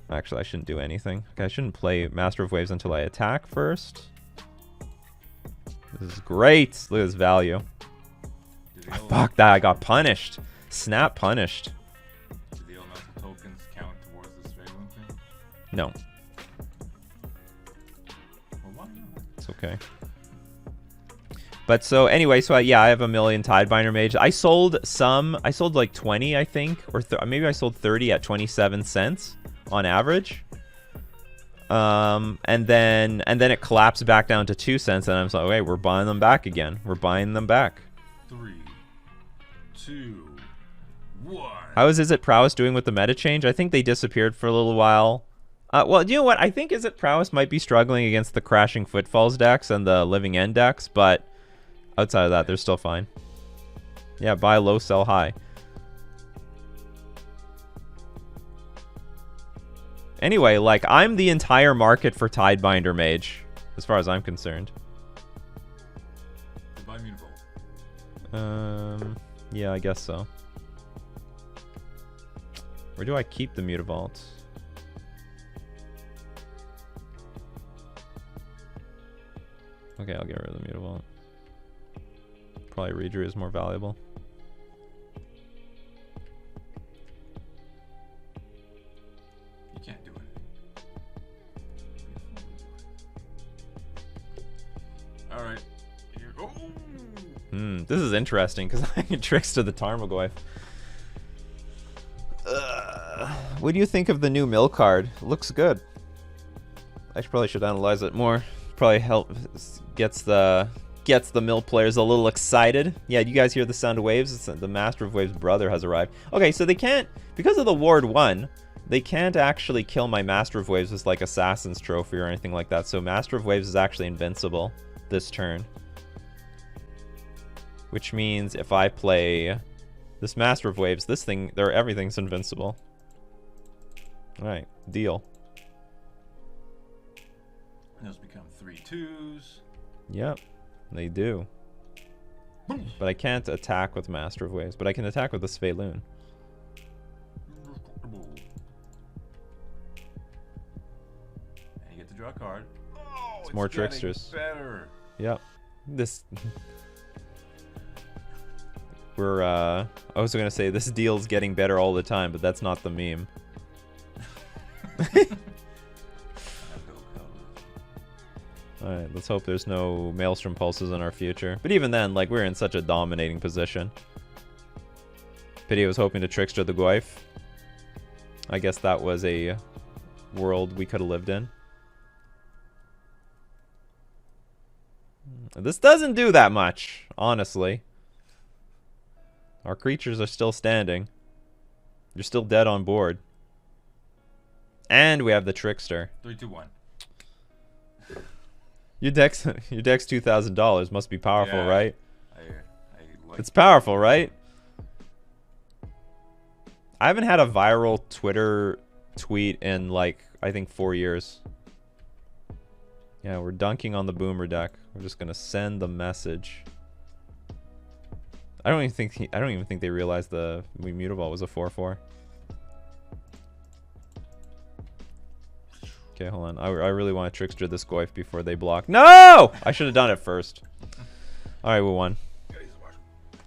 Actually, I shouldn't do anything. Okay, I shouldn't play Master of Waves until I attack first. This is great. Look at this value. Fuck that. I got punished. Snap punished. Do the elemental tokens count towards the Svyelun thing? No. Well, why not? It's okay. But so anyway, so yeah, I have a million Tidebinder Mage. I sold some. I sold like 20, I think, or maybe I sold 30 at 27 cents on average. And then it collapsed back down to 2 cents, and I'm like, okay, we're buying them back again. We're buying them back. 3, 2, 1. How is It Prowess doing with the meta change? I think they disappeared for a little while. Well, you know what? I think Is It Prowess might be struggling against the Crashing Footfalls decks and the Living End decks, but outside of that, they're still fine. Yeah, buy low, sell high. Anyway, like, I'm the entire market for Tidebinder Mage, as far as I'm concerned. Buy Mutavault. Yeah, I guess so. Where do I keep the Mutavault? Okay, I'll get rid of the Mutavault. Probably Readru is more valuable. You can't do anything. Alright. Here. Oh! This is interesting because I can Trickster the Tarmogoyf. What do you think of the new mill card? Looks good. I probably should analyze it more. Probably gets the mill players a little excited. Yeah, you guys hear the sound of waves? The Master of Waves brother has arrived. Okay, so they can't, because of the Ward 1, they can't actually kill my Master of Waves with like Assassin's Trophy or anything like that. So Master of Waves is actually invincible this turn. Which means if I play this Master of Waves, this thing, everything's invincible. Alright, deal. And those become 3/2s. Yep, they do. But I can't attack with Master of Waves, but I can attack with the Svyelun. And you get to draw a card. Oh, it's more tricksters. Better. Yep. This we're I was gonna say this deal's getting better all the time, but that's not the meme. Alright, let's hope there's no Maelstrom Pulses in our future. But even then, like, we're in such a dominating position. Pity I was hoping to Trickster the Goyf. I guess that was a world we could have lived in. This doesn't do that much, honestly. Our creatures are still standing. You're still dead on board. And we have the Trickster. 3/2/1. Your deck's $2,000. Must be powerful, Yeah, right? like It's powerful, right? I haven't had a viral Twitter tweet in, like, I think 4 years. Yeah, we're dunking on the Boomer deck. We're just gonna send the message. I don't even think they realized the Mutable was a 4/4. Okay, hold on. I really want to Trickster this Goyf before they block. No! I should have done it first. Alright, we won.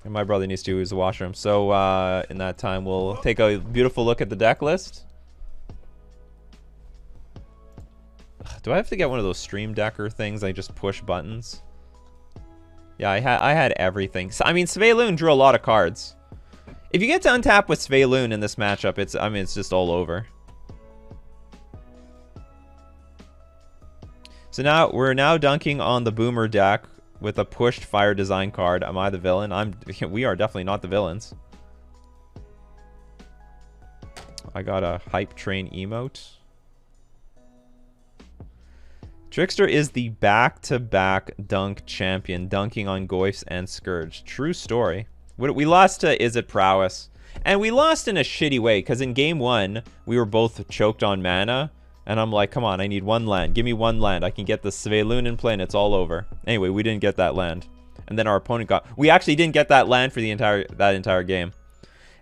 And my brother needs to use the washroom. So, in that time, we'll take a beautiful look at the deck list. Do I have to get one of those Stream Decker things? I just push buttons. Yeah, I had everything. So, I mean, Svyelun drew a lot of cards. If you get to untap with Svyelun in this matchup, it's just all over. So now we're dunking on the Boomer deck with a pushed Fire Design card. Am I the villain? We are definitely not the villains. I got a Hype Train emote. Trickster is the back-to-back dunk champion, dunking on Goyfs and Scourge. True story. We lost to Is It Prowess. And we lost in a shitty way, because in game 1, we were both choked on mana. And I'm like, come on, I need one land. Give me one land. I can get the Svyelun in play and it's all over. Anyway, we didn't get that land. And then our opponent got... We actually didn't get that land for that entire game.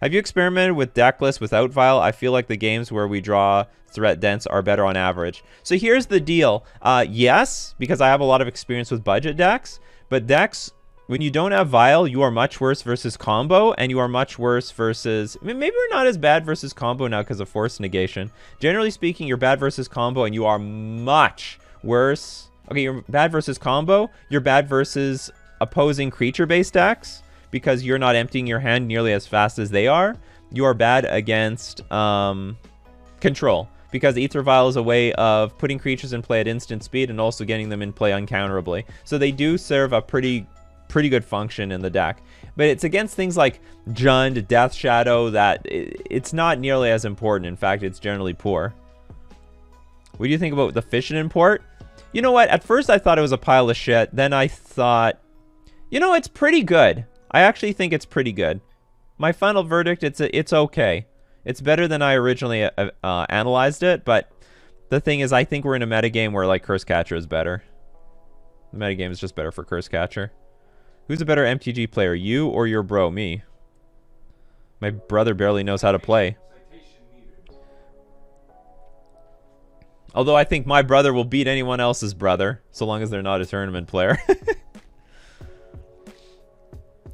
Have you experimented with deck lists without Vial? I feel like the games where we draw threat dense are better on average. So here's the deal. Yes, because I have a lot of experience with budget decks. But decks... When you don't have Vial, you are much worse versus combo, and you are much worse versus... I mean, maybe we're not as bad versus combo now because of Force Negation. Generally speaking, you're bad versus combo, and you are much worse... Okay, you're bad versus combo, you're bad versus opposing creature-based decks, because you're not emptying your hand nearly as fast as they are. You are bad against control, because Aether Vial is a way of putting creatures in play at instant speed and also getting them in play uncounterably. So they do serve a pretty good function in the deck, but it's against things like Jund, Death Shadow that it's not nearly as important. In fact, it's generally poor. What do you think about the Fission import? You know what? At first I thought it was a pile of shit. Then I thought, you know, it's pretty good. I actually think it's pretty good. My final verdict, it's okay. It's better than I originally analyzed it, but the thing is, I think we're in a metagame where, like, Curse Catcher is better. The metagame is just better for Curse Catcher. Who's a better MTG player, you or your bro? Me. My brother barely knows how to play. Although I think my brother will beat anyone else's brother, so long as they're not a tournament player.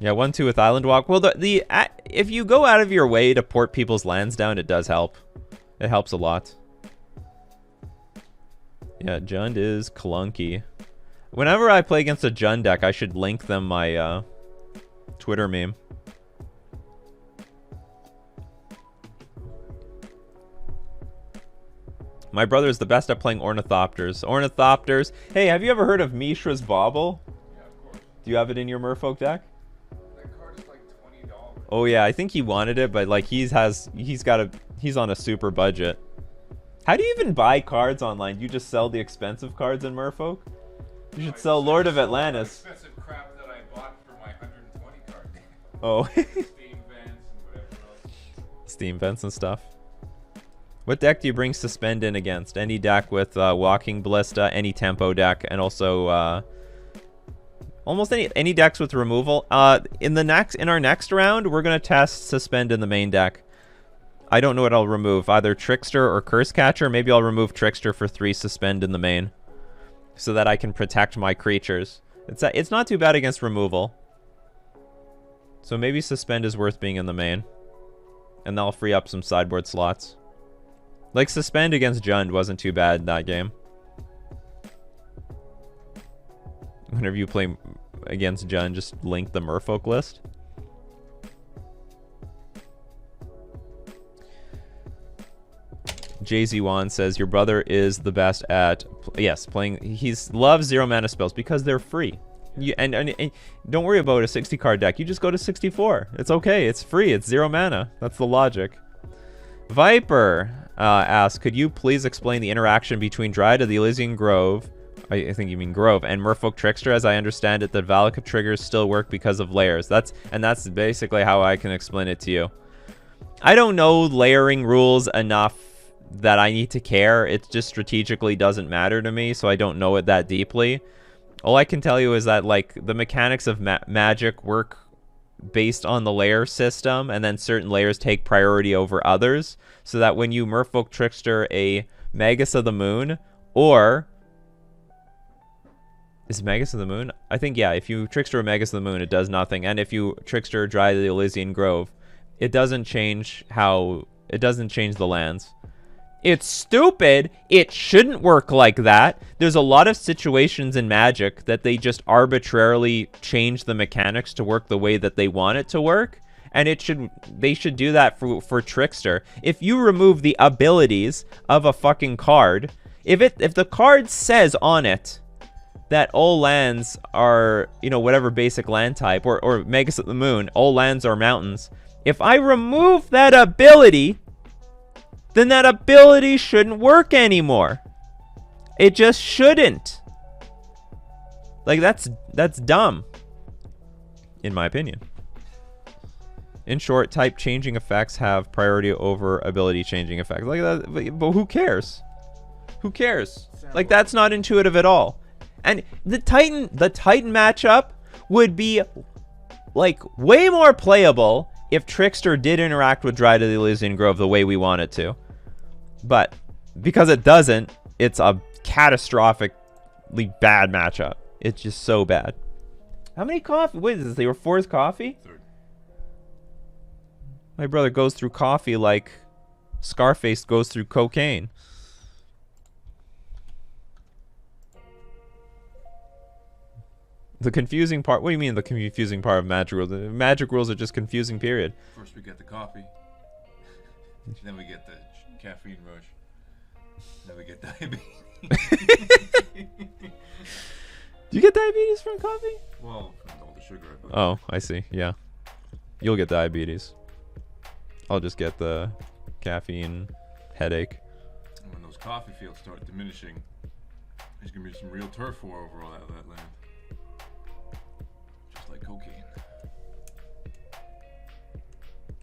Yeah, 1-2 with Island Walk. Well, if you go out of your way to port people's lands down, it does help. It helps a lot. Yeah, Jund is clunky. Whenever I play against a Jund deck, I should link them my Twitter meme. My brother is the best at playing Ornithopters. Ornithopters. Hey, have you ever heard of Mishra's Bauble? Yeah, of course. Do you have it in your Merfolk deck? That card is like $20. Oh yeah, I think he wanted it, but like he's on a super budget. How do you even buy cards online? Do you just sell the expensive cards in Merfolk? You should sell Lord of Atlantis. Expensive crap that I bought for my 120 Oh. Steam vents and whatever else. Steam vents and stuff. What deck do you bring Suspend in against? Any deck with Walking Ballista, any tempo deck, and also almost any decks with removal. In our next round, we're gonna test Suspend in the main deck. I don't know what I'll remove, either Trickster or Curse Catcher. Maybe I'll remove Trickster for 3 Suspend in the main, so that I can protect my creatures. It's not too bad against removal. So maybe Suspend is worth being in the main, and that'll free up some sideboard slots. Like, Suspend against Jund wasn't too bad in that game. Whenever you play against Jund, just link the Merfolk list. JZ1 says, your brother is the best at, yes, playing, loves 0 mana spells because they're free. And don't worry about a 60 card deck. You just go to 64. It's okay. It's free. It's 0 mana. That's the logic. Viper asks, could you please explain the interaction between Dryad of the Elysian Grove, I think you mean Grove, and Merfolk Trickster? As I understand it, the Valakut triggers still work because of layers. That's basically how I can explain it to you. I don't know layering rules enough that I need to care. It just strategically doesn't matter to me, so I don't know it that deeply. All I can tell you is that, like, the mechanics of Magic work based on the layer system, and then certain layers take priority over others, so that when you Merfolk Trickster a Magus of the Moon, or... Is it Magus of the Moon? I think, yeah, if you Trickster a Magus of the Moon, it does nothing, and if you Trickster Dryad of the Elysian Grove, it doesn't change the lands. It's stupid. It shouldn't work like that. There's a lot of situations in Magic that they just arbitrarily change the mechanics to work the way that they want it to work. And they should do that for Trickster. If you remove the abilities of a fucking card, if the card says on it that all lands are, you know, whatever basic land type, or Magus of the Moon, all lands are mountains. If I remove that ability, then that ability shouldn't work anymore. It just shouldn't. Like, that's dumb, in my opinion. In short, type changing effects have priority over ability changing effects. Like that, but who cares? Who cares? Like, that's not intuitive at all. And the Titan matchup would be, like, way more playable if Trickster did interact with Dryad of the Elysian Grove the way we want it to. But because it doesn't, it's a catastrophically bad matchup. It's just so bad. How many coffee? Wait, is this your 4th coffee? 3rd. My brother goes through coffee like Scarface goes through cocaine. The confusing part. What do you mean the confusing part of Magic Rules? The Magic Rules are just confusing, period. First we get the coffee. Then we get the caffeine rush. Then we get diabetes. Do you get diabetes from coffee? Well, from all the sugar I put. Oh, I see. Yeah. You'll get diabetes. I'll just get the caffeine headache. And when those coffee fields start diminishing, there's going to be some real turf war over all that land. Just like cocaine.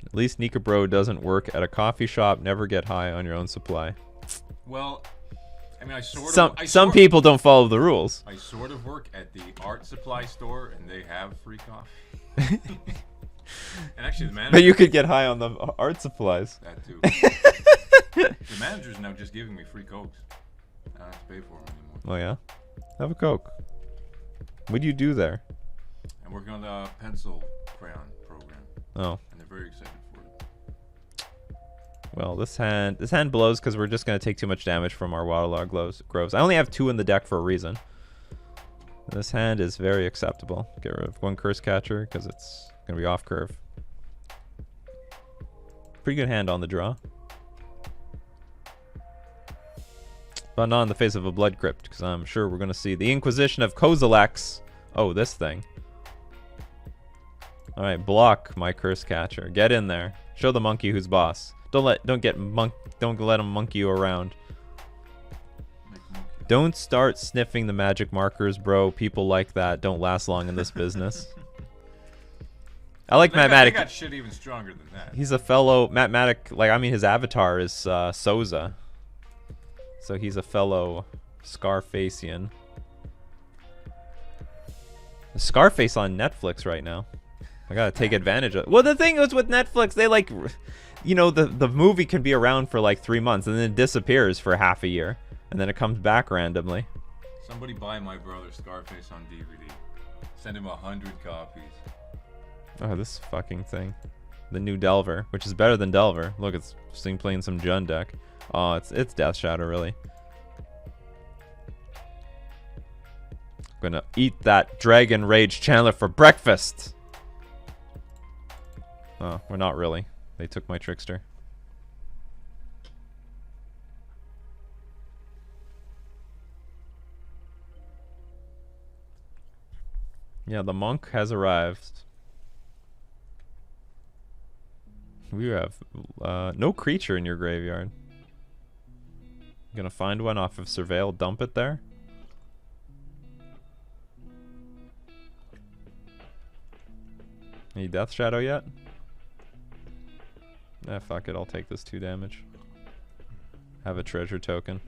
At least Nika Bro doesn't work at a coffee shop. Never get high on your own supply. Well, I mean, some people don't follow the rules. I sort of work at the art supply store, and they have free coffee. And actually, the manager... But you could get high on the art supplies. That too. The manager's now just giving me free Cokes. I don't have to pay for them anymore. Oh, yeah? Have a Coke. What do you do there? I'm working on the pencil crayon program. Oh. And they're very excited for it. Well, this hand blows because we're just going to take too much damage from our Waterlog Groves. I only have 2 in the deck for a reason. This hand is very acceptable. Get rid of 1 Curse Catcher because it's going to be off curve. Pretty good hand on the draw. But not in the face of a Blood Crypt, because I'm sure we're going to see the Inquisition of Kozilek's. Oh, this thing. Alright, block my Curse Catcher. Get in there. Show the monkey who's boss. Don't let him monkey you around. Don't start sniffing the magic markers, bro. People like that don't last long in this business. I like They Mathematic. got shit even stronger than that. He's a fellow Mathematic. Like, I mean, his avatar is Souza. So he's a fellow Scarfacian. Scarface on Netflix right now. I gotta take advantage of it. Well, the thing is with Netflix, they like, you know, the movie can be around for like 3 months and then it disappears for half a year. And then it comes back randomly. Somebody buy my brother Scarface on DVD. Send him 100 copies. Oh, this fucking thing. The new Delver, which is better than Delver. Look, it's playing some Jund deck. Oh, it's Death Shadow, really. Gonna eat that Dragon Rage Chandler for breakfast. Oh, we're not really. They took my Trickster. Yeah, the monk has arrived. We have no creature in your graveyard. Gonna find one off of Surveil, dump it there. Any Death Shadow yet? Eh, fuck it, I'll take this 2 damage. Have a treasure token.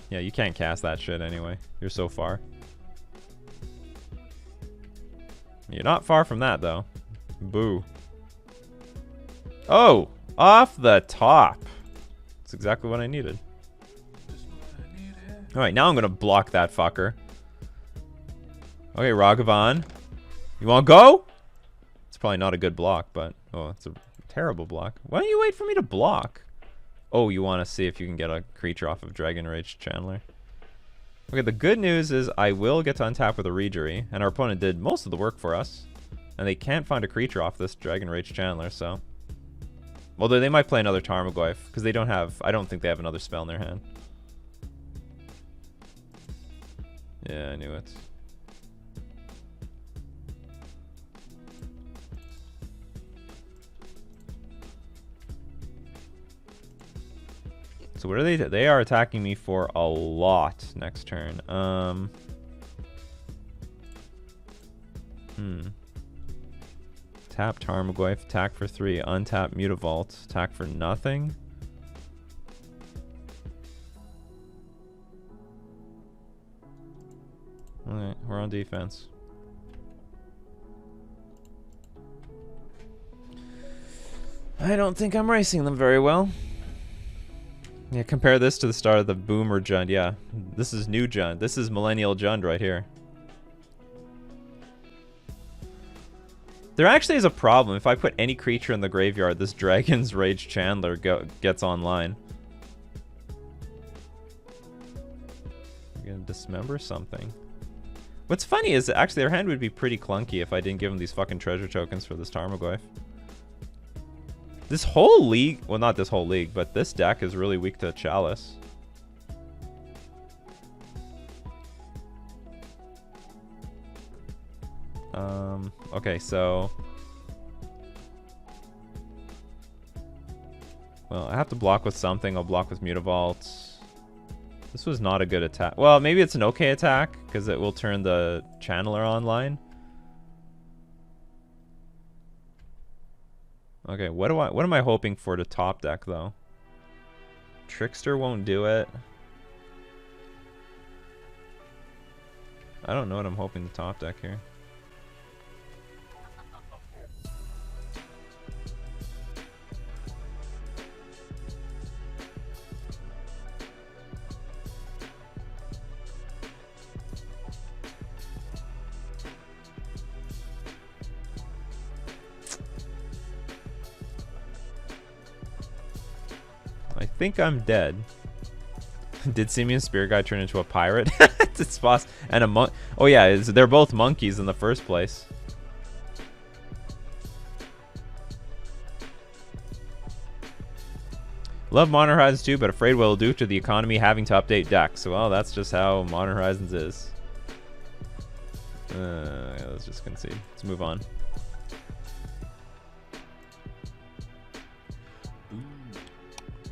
Yeah, you can't cast that shit anyway. You're so far. You're not far from that, though. Boo. Oh! Off the top! That's exactly what I needed. Alright, now I'm gonna block that fucker. Okay, Ragavan. You wanna go? It's probably not a good block, but... Oh, it's a terrible block. Why don't you wait for me to block? Oh, you wanna see if you can get a creature off of Dragon Rage Chandler. Okay, the good news is I will get to untap with a Regery, and our opponent did most of the work for us. And they can't find a creature off this Dragon Rage Chandler, so... Although they might play another Tarmogoyf, because they don't have... I don't think they have another spell in their hand. Yeah, I knew it. So what are they? They are attacking me for a lot next turn. Tap Tarmogoyf, attack for 3, untap Mutavault, attack for nothing. Alright, we're on defense. I don't think I'm racing them very well. Yeah, compare this to the start of the Boomer Jund. Yeah, this is new Jund. This is Millennial Jund right here. There actually is a problem. If I put any creature in the graveyard, this Dragon's Rage Chandler gets online. I'm gonna dismember something. What's funny is actually their hand would be pretty clunky if I didn't give them these fucking treasure tokens for this Tarmogoyf. This whole league, well, not this whole league, but this deck is really weak to Chalice. Okay, so... Well, I have to block with something. I'll block with Mutavault. This was not a good attack. Well, maybe it's an okay attack, because it will turn the Channeler online. Okay, what am I hoping for to top deck, though? Trickster won't do it. I don't know what I'm hoping to top deck here. I think I'm dead. Did Simeon Spirit Guy turn into a pirate? It's possible. And a monk. Oh yeah, they're both monkeys in the first place. Love Modern Horizons 2, but afraid what it'll do to the economy having to update decks. Well, that's just how Modern Horizons is. Yeah, let's just concede. Let's move on.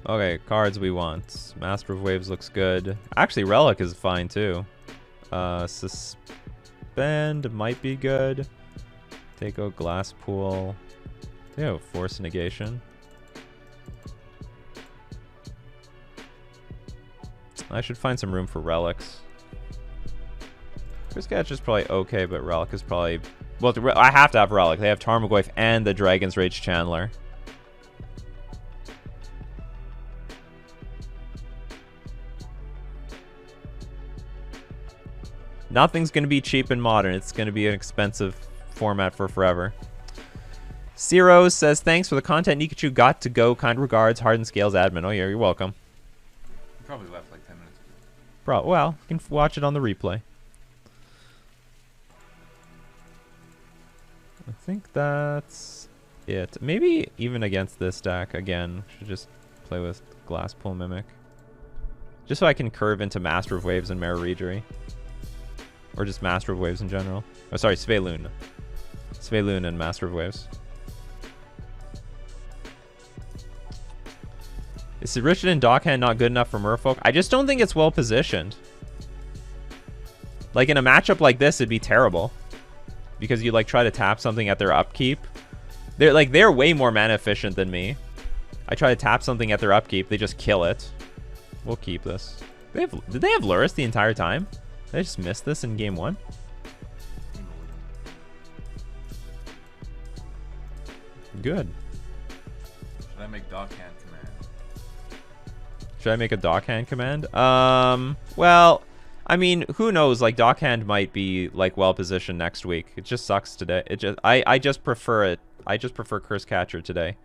Okay, cards we want. Master of Waves looks good. Actually, Relic is fine too. Suspend might be good. Take out glass pool. They have force negation. I should find some room for relics. Catcher is probably okay, but relic is probably... Well, I have to have relic. They have Tarmogoyf and the Dragon's Rage Chandler. Nothing's going to be cheap and modern. It's going to be an expensive format for forever. Ceros says, thanks for the content. Nikachu got to go. Kind regards. Hardened Scales admin. Oh, yeah, you're welcome. You probably left like 10 minutes ago. Well, you can watch it on the replay. I think that's it. Maybe even against this deck, again, should just play with Glass Pool Mimic. Just so I can curve into Master of Waves and Mararegery. Or just Master of Waves in general. Oh, sorry, Svyelun. Svyelun and Master of Waves. Is Richard and Dockhand not good enough for Merfolk? I just don't think it's well positioned. Like in a matchup like this, it'd be terrible. Because you like try to tap something at their upkeep. They're way more mana efficient than me. I try to tap something at their upkeep, they just kill it. We'll keep this. Did they have Lurrus the entire time? Did I just miss this in game 1? Good. Should I make Dockhand command? Should I make a Dockhand command? Well, I mean, who knows? Like Dockhand might be like well positioned next week. It just sucks today. I just prefer it. I just prefer Curse Catcher today.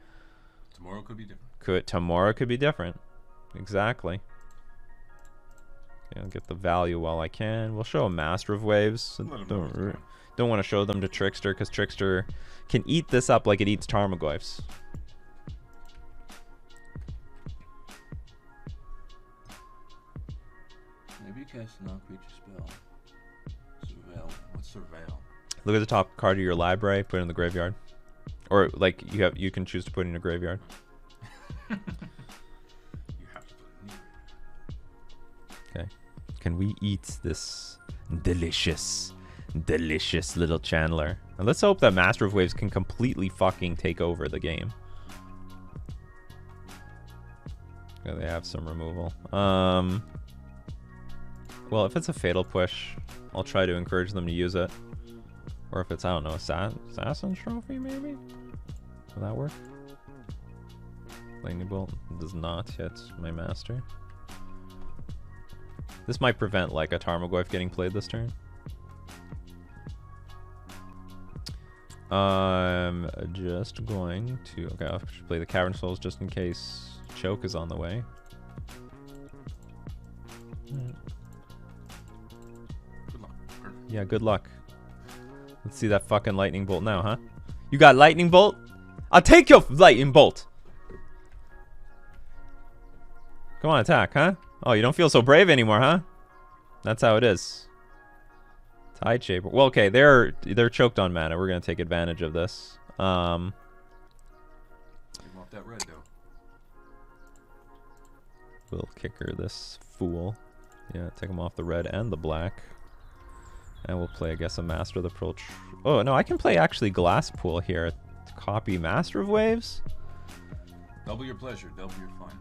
Tomorrow could be different. Tomorrow could be different. Exactly. Okay, I'll get the value while I can. We'll show a Master of Waves. Don't want to show them to Trickster because Trickster can eat this up like it eats Tarmogoyfs. Maybe you cast a non-creature spell. Surveil. What's Surveil? Look at the top card of your library. Put it in the graveyard, or like you can choose to put it in your graveyard. You have to put it in your Okay. Can we eat this delicious little Chandler? And let's hope that Master of Waves can completely fucking take over the game. Yeah, they have some removal. Well, if it's a Fatal Push, I'll try to encourage them to use it. Or if it's, I don't know, Assassin's Trophy, maybe? Will that work? Lightning Bolt does not hit my Master. This might prevent, like, a Tarmogoyf getting played this turn. I'm just going to... Okay, I should play the Cavern Souls just in case Choke is on the way. Good luck. Perfect. Yeah, good luck. Let's see that fucking Lightning Bolt now, huh? You got Lightning Bolt? I'll take your Lightning Bolt! Come on, attack, huh? Oh, you don't feel so brave anymore, huh? That's how it is. Tide Shaper. Well, okay, they're choked on mana. We're gonna take advantage of this. Take 'em off that red, though. We'll kicker this fool. Yeah, take him off the red and the black. And we'll play, I guess, a Master of the Pearl. Oh, no, I can play actually Glass Pool here. Copy Master of Waves. Double your pleasure, double your fun.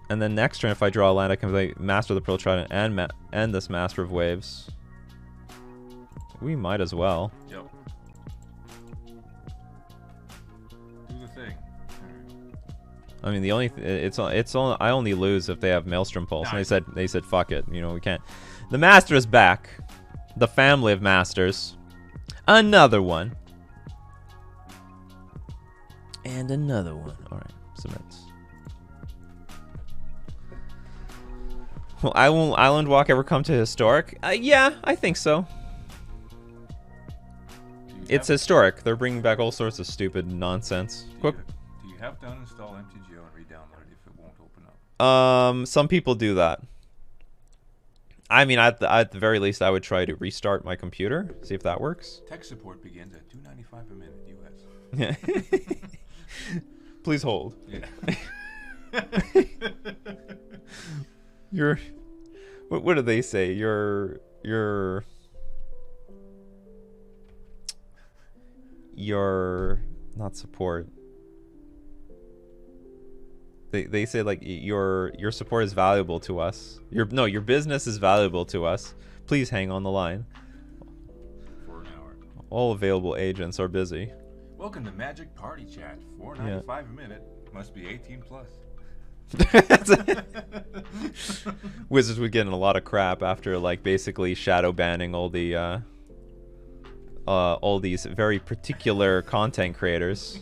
And then next turn, if I draw a land, I can play Master of the Pearl Trident and this Master of Waves. We might as well. Yep. Do the thing. I mean, the only I only lose if they have Maelstrom Pulse. Nice. And they said fuck it. You know, we can't. The Master is back. The family of Masters. Another one. And another one. All right, submit. Will Island Walk ever come to Historic? Yeah, I think so. It's historic. They're bringing back all sorts of stupid nonsense. Do you have to uninstall MTGO and re-download it if it won't open up? Some people do that. I mean, at the very least, I would try to restart my computer, see if that works. Tech support begins at $2.95 a minute US. Yeah. Please hold. Yeah. You're... What do they say? You're your not support. They say like your support is valuable to us. Your business is valuable to us. Please hang on the line. For an hour. All available agents are busy. Welcome to Magic Party Chat. $4.95 a minute. Must be 18 plus. Wizards would get in a lot of crap after like basically shadow banning all these very particular content creators.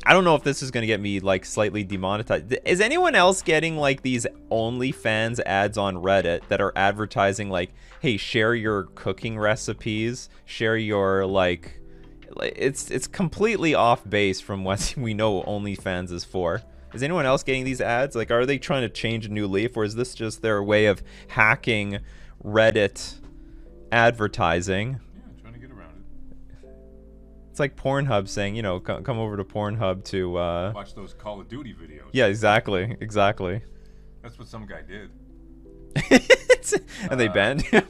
I don't know if this is going to get me like slightly demonetized. Is anyone else getting like these OnlyFans ads on Reddit that are advertising like, hey, share your cooking recipes, share your like it's completely off base from what we know OnlyFans is for. Is anyone else getting these ads? Like, are they trying to change a new leaf, or is this just their way of hacking Reddit advertising? Yeah, trying to get around it. It's like Pornhub saying, you know, come over to Pornhub to watch those Call of Duty videos. Yeah, exactly. That's what some guy did. And they banned him.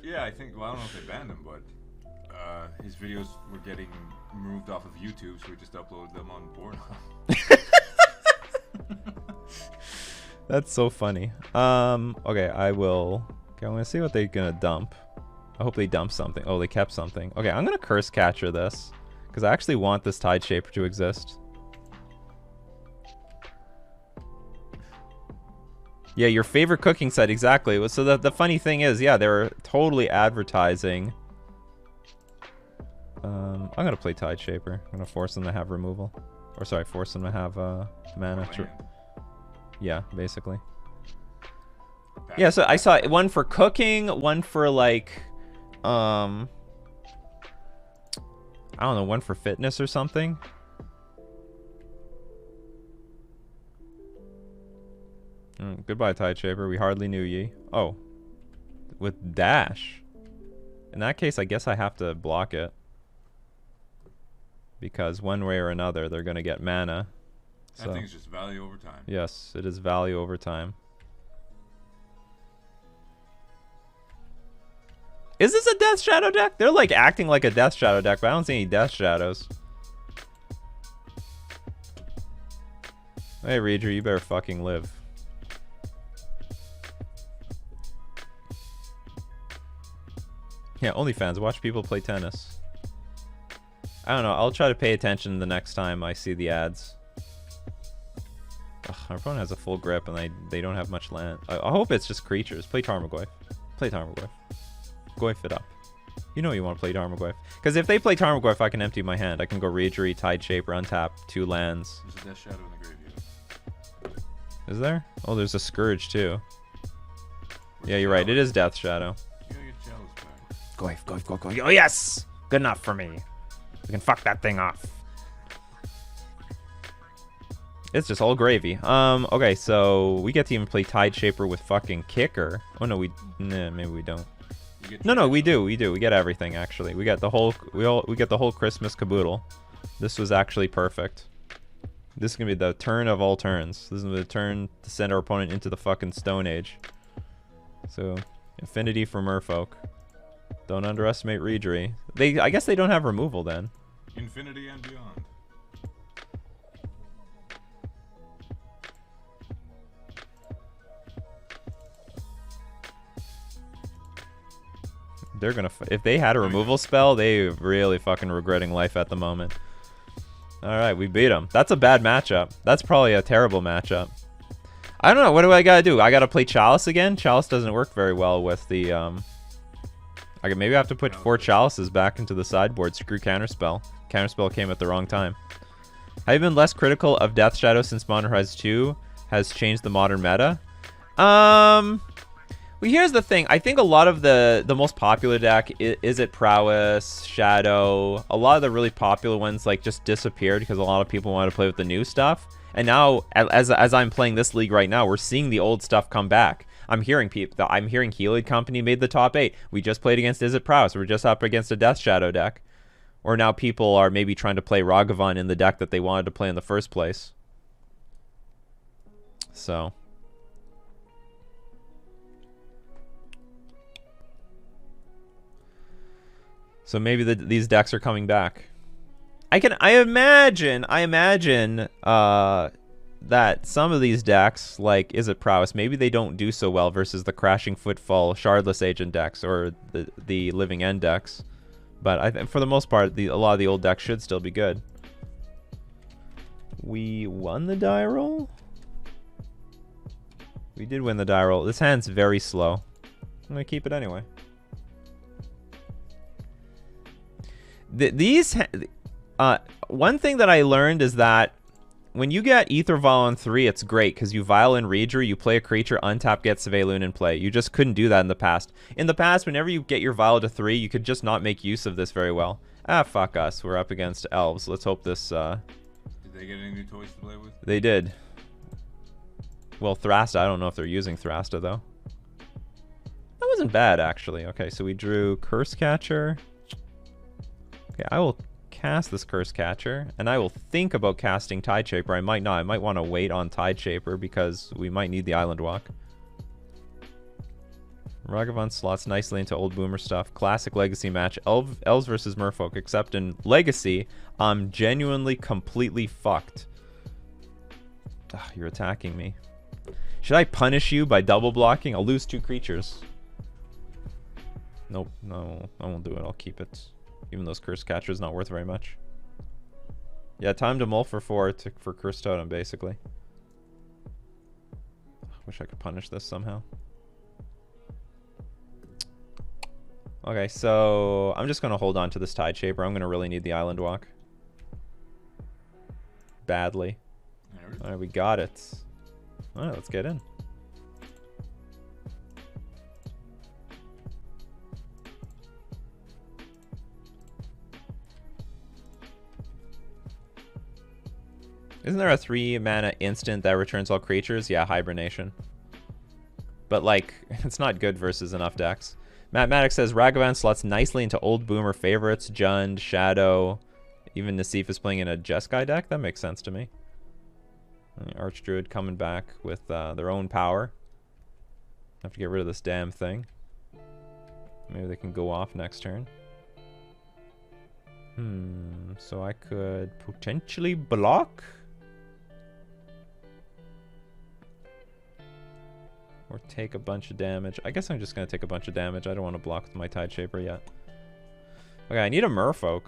Yeah, I think. Well, I don't know if they banned him, but his videos were getting removed off of YouTube, so we just uploaded them on Pornhub. That's so funny. Okay, I want to see what they're gonna dump. I hope they dump something. Oh, they kept something. Okay, I'm gonna curse catcher this because I actually want this Tide Shaper to exist. Yeah, your favorite cooking site, exactly. So the funny thing is, yeah, they're totally advertising. I'm gonna play Tide Shaper. I'm gonna force them to have removal, or sorry, force them to have mana. Yeah, basically. Yeah, so I saw one for cooking, one for like, I don't know, one for fitness or something. Goodbye, Tide Shaper. We hardly knew ye. Oh, with dash. In that case, I guess I have to block it. Because one way or another, they're going to get mana. So. I think it's just value over time. Yes, it is value over time. Is this a Death Shadow deck? They're like acting like a Death Shadow deck, but I don't see any Death Shadows. Hey, Reader, you better fucking live. Yeah, OnlyFans, watch people play tennis. I don't know, I'll try to pay attention the next time I see the ads. Ugh, our opponent has a full grip and they don't have much land. I hope it's just creatures. Play Tarmogoyf. Play Tarmogoyf. Goyf it up. You know you want to play Tarmogoyf. Because if they play Tarmogoyf, I can empty my hand. I can go Ragery, Tide Shaper, untap, 2 lands. There's a Death Shadow in the graveyard. Is there? Oh, there's a Scourge too. Yeah, you're right. It is Death Shadow. You gotta get Chalice back. Goyf, Goyf, Goyf, Goyf. Oh, yes! Good enough for me. We can fuck that thing off. It's just all gravy. Okay, so we get to even play Tide Shaper with fucking Kicker. Oh no, maybe we don't. No, we do. We get everything actually. We get the whole we get the whole Christmas caboodle. This was actually perfect. This is gonna be the turn of all turns. This is gonna be the turn to send our opponent into the fucking Stone Age. So, Infinity for Merfolk. Don't underestimate Regery. I guess they don't have removal then. Infinity and beyond. They're gonna if they had a removal spell, they really fucking regretting life at the moment. All right, we beat them. That's a bad matchup. That's probably a terrible matchup. I don't know. What do I gotta do? I gotta play Chalice again. Chalice doesn't work very well with the maybe I have to put 4 Chalices back into the sideboard. Screw Counterspell. Counterspell came at the wrong time. Have you been less critical of Death Shadow since Modern Horizons 2 has changed the modern meta? Well, here's the thing. I think a lot of the most popular deck, is it Prowess, Shadow, a lot of the really popular ones like just disappeared because a lot of people wanted to play with the new stuff. And now, as I'm playing this league right now, we're seeing the old stuff come back. I'm hearing Heliod Company made the top 8. We just played against Is it Prowess. We're just up against a Death Shadow deck. Or now people are maybe trying to play Ragavan in the deck that they wanted to play in the first place. So... So maybe these decks are coming back. I imagine that some of these decks, like Is It Prowess, maybe they don't do so well versus the Crashing Footfall Shardless Agent decks or the Living End decks. But I think for the most part, a lot of the old decks should still be good. We won the die roll? We did win the die roll. This hand's very slow. I'm going to keep it anyway. One thing that I learned is that when you get Ether Vial on 3, it's great because you Vial in Reader, you play a creature, untap, get Svyelun in play. You just couldn't do that in the past. In the past, whenever you get your Vial to 3, you could just not make use of this very well. Ah, fuck us. We're up against elves. Let's hope this... Did they get any new toys to play with? They did. Well, Thrasta, I don't know if they're using Thrasta, though. That wasn't bad, actually. Okay, so we drew Curse Catcher. Okay, I will cast this Curse Catcher, and I will think about casting Tide Shaper. I might not. I might want to wait on Tide Shaper because we might need the Island Walk. Ragavan slots nicely into old Boomer stuff. Classic Legacy match. Elves versus Merfolk, except in Legacy, I'm genuinely completely fucked. Ugh, you're attacking me. Should I punish you by double blocking? I'll lose 2 creatures. Nope, no, I won't do it. I'll keep it. Even though Curse Catcher is not worth very much. Yeah, time to mull for 4 for Curse Totem, basically. Wish I could punish this somehow. Okay, so I'm just going to hold on to this Tide Shaper. I'm going to really need the Island Walk. Badly. Alright, we got it. Alright, let's get in. Isn't there a 3 mana instant that returns all creatures? Yeah, Hibernation. But, like, it's not good versus enough decks. Matt Maddox says, Ragavan slots nicely into old Boomer favorites. Jund, Shadow. Even Nassif is playing in a Jeskai deck? That makes sense to me. Archdruid coming back with their own power. Have to get rid of this damn thing. Maybe they can go off next turn. So I could potentially block? Or take a bunch of damage. I guess I'm just going to take a bunch of damage. I don't want to block with my Tide Shaper yet. Okay, I need a Merfolk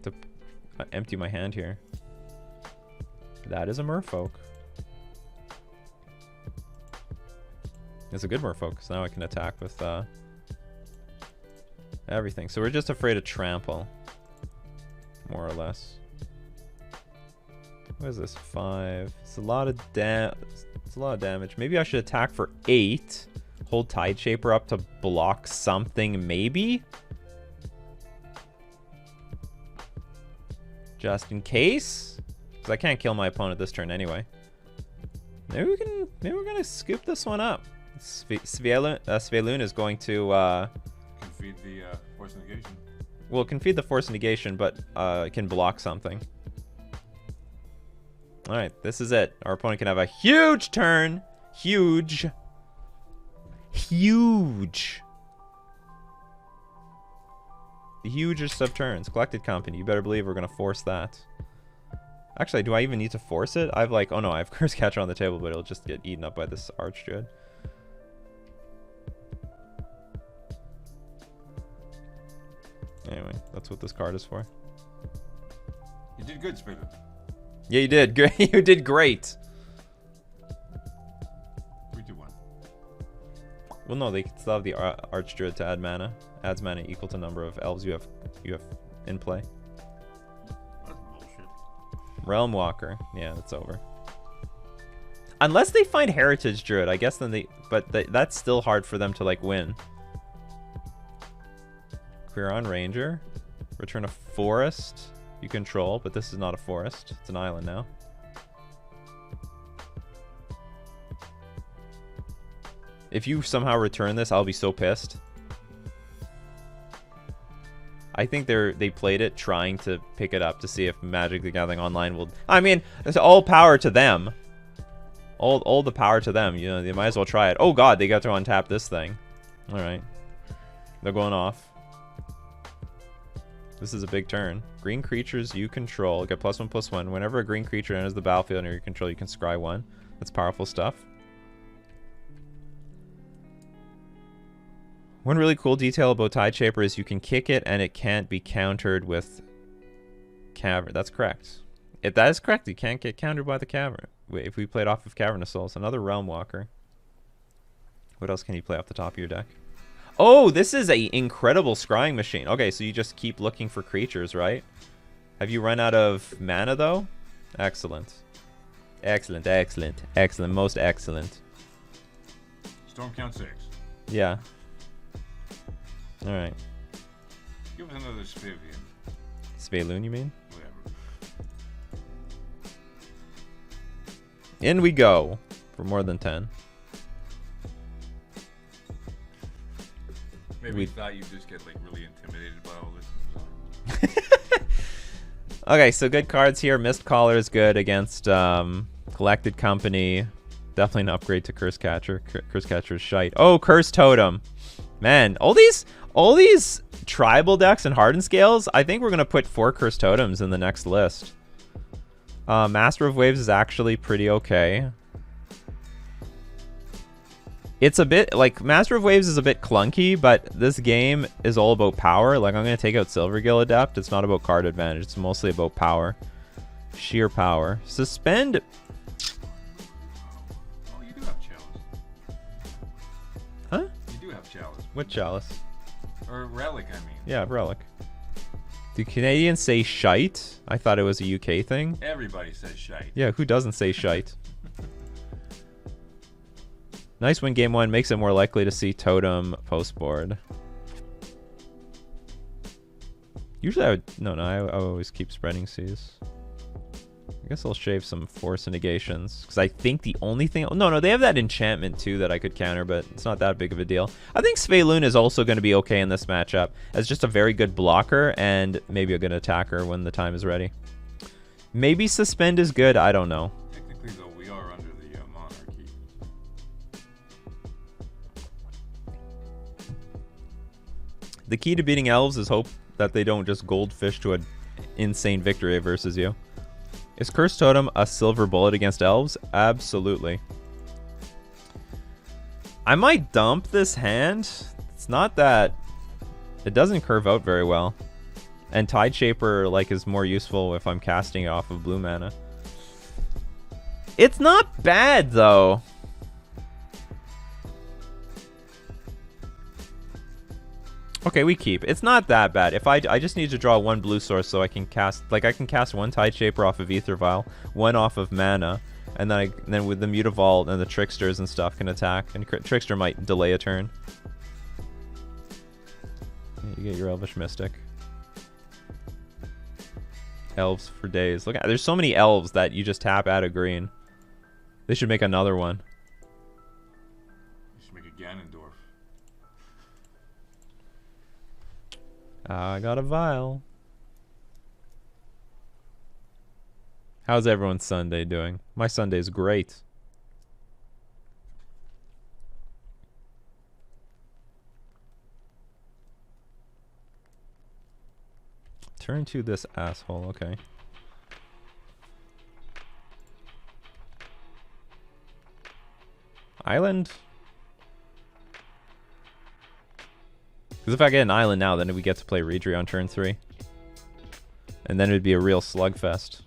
to empty my hand here. That is a Merfolk. It's a good Merfolk, so now I can attack with everything. So we're just afraid of trample, more or less. What is this? 5. It's a lot of damage. Maybe I should attack for 8. Hold Tide Shaper up to block something, maybe? Just in case? Because I can't kill my opponent this turn anyway. Maybe we're gonna scoop this one up. Svyelun is going to Confeed the Force Negation. Well, it can feed the Force Negation, but it can block something. Alright, this is it. Our opponent can have a huge turn. Huge. Huge. The hugest of turns. Collected Company. You better believe we're going to force that. Actually, do I even need to force it? I've like... Oh no, I have Curse Catcher on the table, but it'll just get eaten up by this Archdruid. Anyway, that's what this card is for. You did good, Svyelun. Yeah, you did. You did great. 3-2-1. Well, no, they still have the Archdruid to add mana. Adds mana equal to number of elves you have in play. That's bullshit. Realm Walker. Yeah, that's over. Unless they find Heritage Druid, I guess then they... But that's still hard for them to, like, win. Quirion Ranger. Return a forest you control, but this is not a forest. It's an island now. If you somehow return this, I'll be so pissed. I think they played it trying to pick it up to see if Magic the Gathering Online will... I mean, it's all power to them. All the power to them. You know, they might as well try it. Oh god, they got to untap this thing. Alright. They're going off. This is a big turn. Green creatures you control get +1/+1. Whenever a green creature enters the battlefield under your control, you can scry 1. That's powerful stuff. One really cool detail about Tide Shaper is you can kick it and it can't be countered with Cavern. That's correct. That is correct. You can't get countered by the Cavern. Wait, if we played off of Cavernous Souls, another Realm Walker. What else can you play off the top of your deck? Oh, this is a incredible scrying machine. Okay, so you just keep looking for creatures, right? Have you run out of mana, though? Excellent. Excellent, excellent, excellent, most excellent. Storm count 6. Yeah. All right. Give us another Svyelun. Svyelun, you mean? Whatever. In we go for more than 10. Maybe you thought you'd just get like really intimidated by all this. Okay, so good cards here. Mist Caller is good against Collected Company. Definitely an upgrade to Curse Catcher. Curse Catcher is shite. Oh, Curse Totem. Man, all these tribal decks and Hardened Scales, I think we're going to put 4 Curse Totems in the next list. Master of Waves is actually pretty okay. It's a bit, like, Master of Waves is a bit clunky, but this game is all about power. Like, I'm going to take out Silvergill Adept. It's not about card advantage. It's mostly about power. Sheer power. Suspend. Oh, you do have Chalice. Huh? You do have Chalice. What Chalice? Or Relic, I mean. Yeah, Relic. Do Canadians say shite? I thought it was a UK thing. Everybody says shite. Yeah, who doesn't say shite? Nice win game 1. Makes it more likely to see Totem post board. Usually I would... No, I always keep spreading seas. I guess I'll shave some force and negations. Because I think the only thing... No, they have that enchantment too that I could counter, but it's not that big of a deal. I think Svyelun is also going to be okay in this matchup as just a very good blocker and maybe a good attacker when the time is ready. Maybe Suspend is good. I don't know. Technically, though, we are under the monarchy. The key to beating elves is hope that they don't just goldfish to an insane victory versus you. Is Curse Totem a silver bullet against elves? Absolutely. I might dump this hand. It's not that... It doesn't curve out very well. And Tide Shaper like is more useful if I'm casting it off of blue mana. It's not bad though. Okay, we keep. It's not that bad. If I just need to draw 1 blue source so I can cast, like, I can cast 1 Tide Shaper off of Ether Vial, 1 off of mana, and then with the Mutavault and the Tricksters and stuff can attack, and Trickster might delay a turn. You get your Elvish Mystic. Elves for days. Look, there's so many elves that you just tap out of green. They should make another one. You should make a Ganondorf. I got a vial. How's everyone's Sunday doing? My Sunday's great. Turn to this asshole, okay. Island? Because if I get an island now, then we get to play Reedry on turn 3. And then it'd be a real slugfest.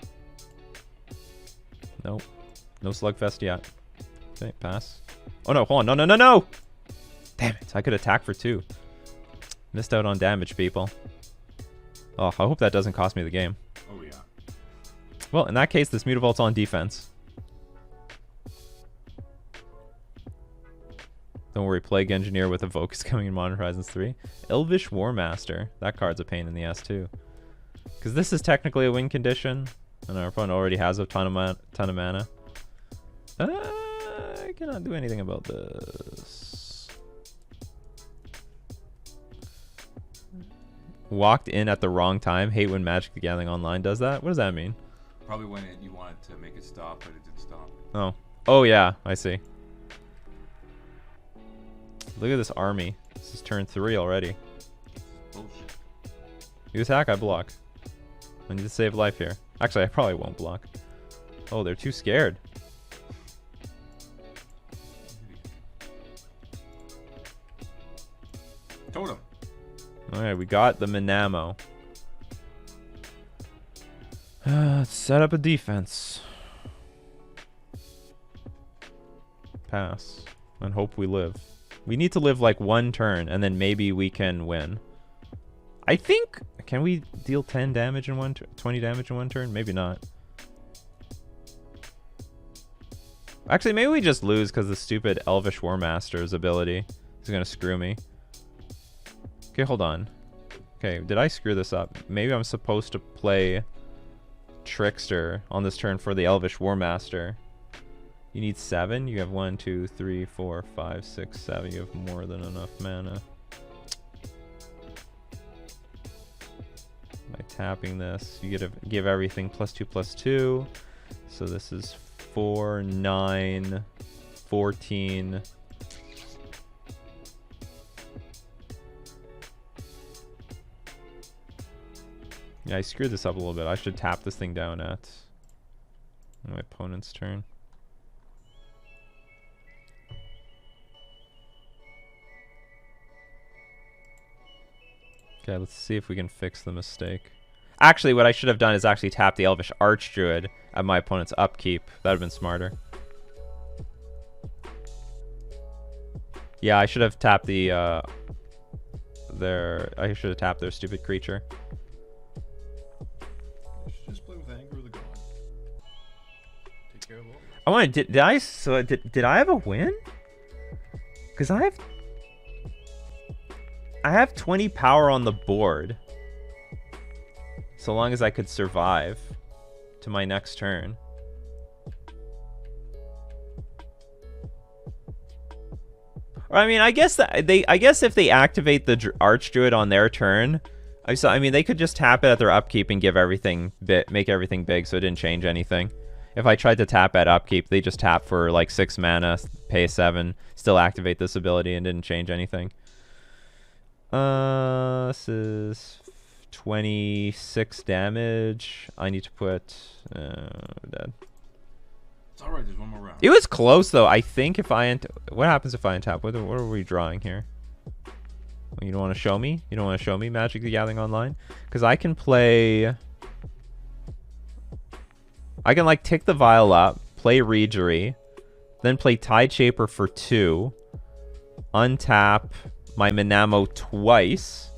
Nope. No slugfest yet. Okay, pass. Oh no, hold on. No! Damn it, I could attack for 2. Missed out on damage, people. Oh, I hope that doesn't cost me the game. Oh yeah. Well, in that case, this Mutavault's on defense. Don't worry, Plague Engineer with Evoke is coming in Modern Horizons 3. Elvish War Master. That card's a pain in the ass too. Because this is technically a win condition, and our opponent already has a ton of mana. I cannot do anything about this. Walked in at the wrong time. Hate when Magic the Gathering Online does that. What does that mean? Probably when you wanted to make it stop, but it didn't stop. Oh. Oh yeah, I see. Look at this army. This is turn 3 already. Bullshit. You attack, I block. I need to save life here. Actually, I probably won't block. Oh, they're too scared. Totem. Alright, we got the Minamo. Let's set up a defense. Pass. And hope we live. We need to live like one turn, and then maybe we can win. I think... Can we deal 10 damage in one 20 damage in one turn? Maybe not. Actually, maybe we just lose because the stupid Elvish War Master's ability is going to screw me. Okay, hold on. Okay, did I screw this up? Maybe I'm supposed to play Trickster on this turn for the Elvish War Master. You need 7? You have 1, 2, 3, 4, 5, 6, 7. You have more than enough mana. By tapping this, you get to give everything +2/+2. So this is 4, 9, 14. Yeah, I screwed this up a little bit. I should tap this thing down at my opponent's turn. Okay, let's see if we can fix the mistake. Actually, what I should have done is actually tap the Elvish Archdruid at my opponent's upkeep. That would have been smarter. Yeah, I should have tapped the I should have tapped their stupid creature. You should just play with Anger of the God. Take care of all. I want to did I have a win? Cuz I have 20 power on the board. So long as I could survive to my next turn. Or I mean, I guess if they activate the Archdruid on their turn, I mean they could just tap it at their upkeep and give everything make everything big, so it didn't change anything. If I tried to tap at upkeep, they just tap for like 6 mana, pay 7, still activate this ability, and didn't change anything. This is 26 damage. I need to put dead. It's alright, there's one more round. It was close though. I think if I what happens if I untap? What are we drawing here? You don't want to show me? You don't want to show me Magic the Gathering Online? Because I can play. I can like tick the Vial up, play Reejerey, then play Tideshaper for 2, untap my Minamo twice,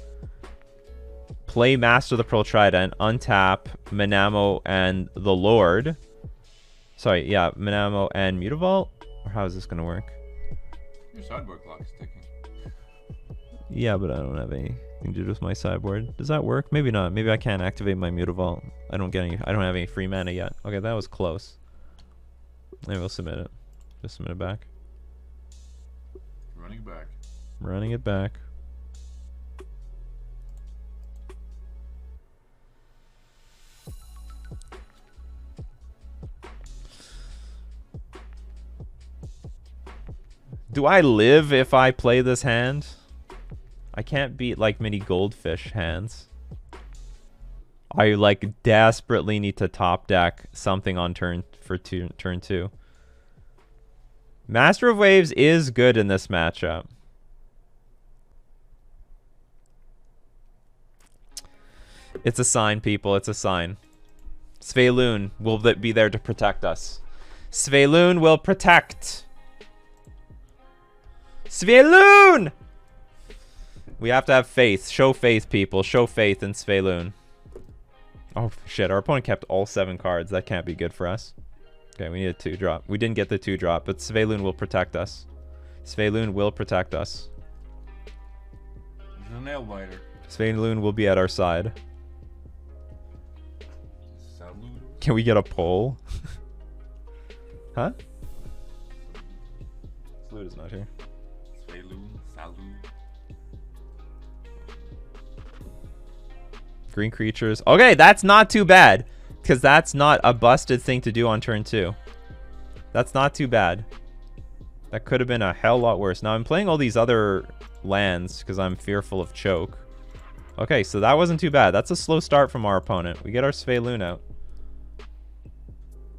play Master of the Pearl Trident, untap Minamo and the Lord. Sorry, yeah, Minamo and Mutavault? Or how is this going to work? Your sideboard clock is ticking. Yeah, but I don't have anything to do with my sideboard. Does that work? Maybe not. Maybe I can't activate my Mutavault. I don't have any free mana yet. Okay, that was close. Maybe we'll submit it. Just submit it back. Running back. Running it back. Do I live if I play this hand? I can't beat like many goldfish hands. I like desperately need to top deck something on turn 2. Master of Waves is good in this matchup. It's a sign, people. It's a sign. Svyelun will be there to protect us. Svyelun will protect. Svyelun! We have to have faith. Show faith, people. Show faith in Svyelun. Oh, shit. Our opponent kept all 7 cards. That can't be good for us. Okay, we need a 2-drop. We didn't get the 2-drop, but Svyelun will protect us. Svyelun will protect us. There's a nail biter. Svyelun will be at our side. Salud. Can we get a poll? Huh? Salud is not here. Svyelun, salud. Green creatures. Okay, that's not too bad. Because that's not a busted thing to do on turn 2. That's not too bad. That could have been a hell lot worse. Now I'm playing all these other lands because I'm fearful of choke. Okay, so that wasn't too bad. That's a slow start from our opponent. We get our Svyelun out.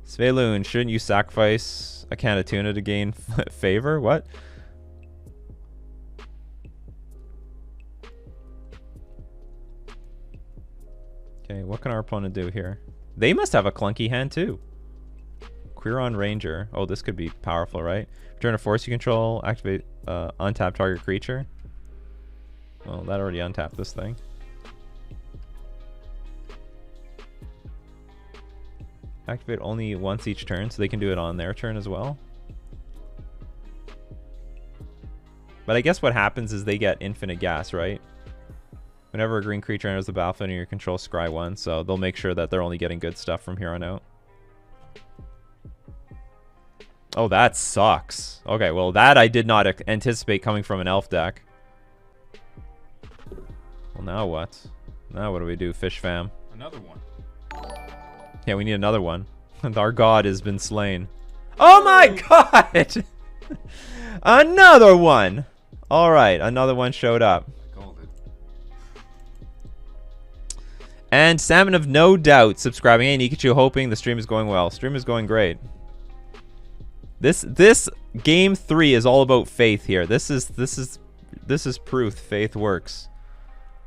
Svyelun, shouldn't you sacrifice a can of tuna to gain favor? What? Okay, what can our opponent do here? They must have a clunky hand too. Quiron Ranger. Oh, this could be powerful, right? Return a force you control. Activate untap target creature. Well, that already untapped this thing. Activate only once each turn, so they can do it on their turn as well. But I guess what happens is they get infinite gas, right? Whenever a green creature enters the battlefield in your control, scry 1, so they'll make sure that they're only getting good stuff from here on out. Oh, that sucks. Okay, well, that I did not anticipate coming from an elf deck. Well, now what? Now what do we do, Fish Fam? Another one. Yeah, we need another one. Our god has been slain. Oh my god! Another one! Alright, another one showed up. Called it. And Salmon of No Doubt subscribing. Hey, Nikachu, hoping the stream is going well. Stream is going great. This game 3 is all about faith here. This is proof faith works.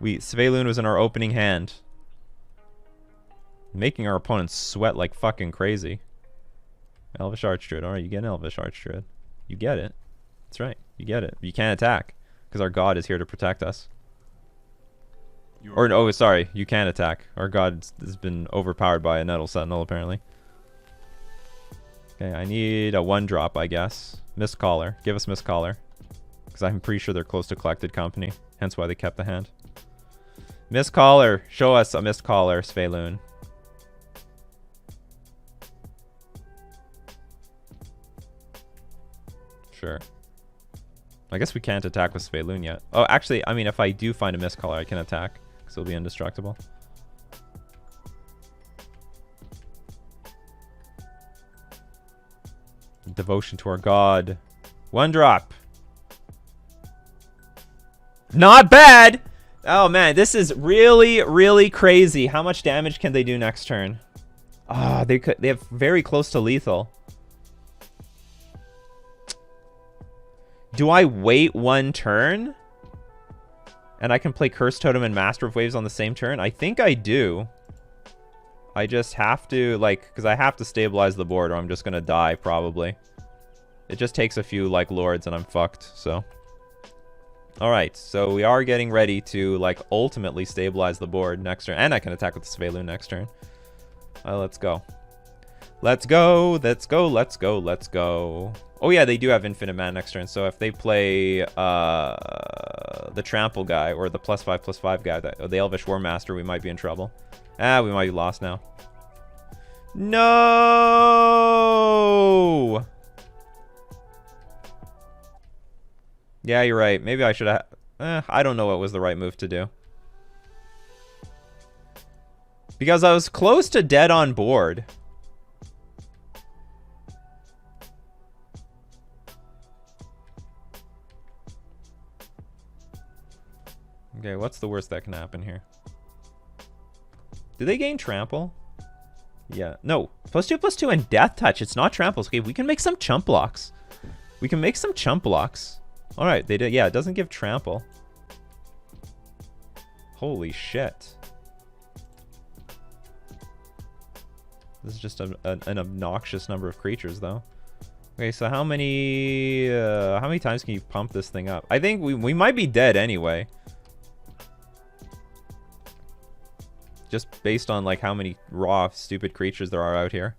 Svyelun was in our opening hand. Making our opponents sweat like fucking crazy. Elvish Archdruid. Alright, you get an Elvish Archdruid. You get it. That's right. You get it. You can't attack. Because our god is here to protect us. Or, oh, sorry. You can't attack. Our god has been overpowered by a Nettle Sentinel, apparently. Okay, I need a 1-drop, I guess. Mist Caller. Give us Mist Caller. Because I'm pretty sure they're close to Collected Company. Hence why they kept the hand. Mist Caller. Show us a Mist Caller, Svyelun. Sure. I guess we can't attack with Svyelun yet. Oh, actually, I mean, if I do find a Mist Caller, I can attack. Because it'll be indestructible. Devotion to our god. 1-drop. Not bad! Oh man, this is really, really crazy. How much damage can they do next turn? Ah, they have very close to lethal. Do I wait 1 turn? And I can play Curse Totem and Master of Waves on the same turn? I think I do. I just have to, like, because I have to stabilize the board or I'm just going to die, probably. It just takes a few, like, lords and I'm fucked, so. Alright, so we are getting ready to, like, ultimately stabilize the board next turn. And I can attack with the Svyelun next turn. Let's go. Let's go, let's go, let's go, let's go. Oh yeah, they do have infinite mana next turn, so if they play the Trample guy or the +5/+5 guy, the Elvish War Master, we might be in trouble. Ah, we might be lost now. No! Yeah, you're right. Maybe I should have... I don't know what was the right move to do. Because I was close to dead on board. Okay, what's the worst that can happen here? Do they gain trample? Yeah. No. +2/+2 and death touch. It's not tramples. Okay, we can make some chump blocks. We can make some chump blocks. Alright, they did. Yeah, it doesn't give trample. Holy shit. This is just an obnoxious number of creatures, though. Okay, so how many times can you pump this thing up? I think we might be dead anyway. Just based on like how many raw stupid creatures there are out here.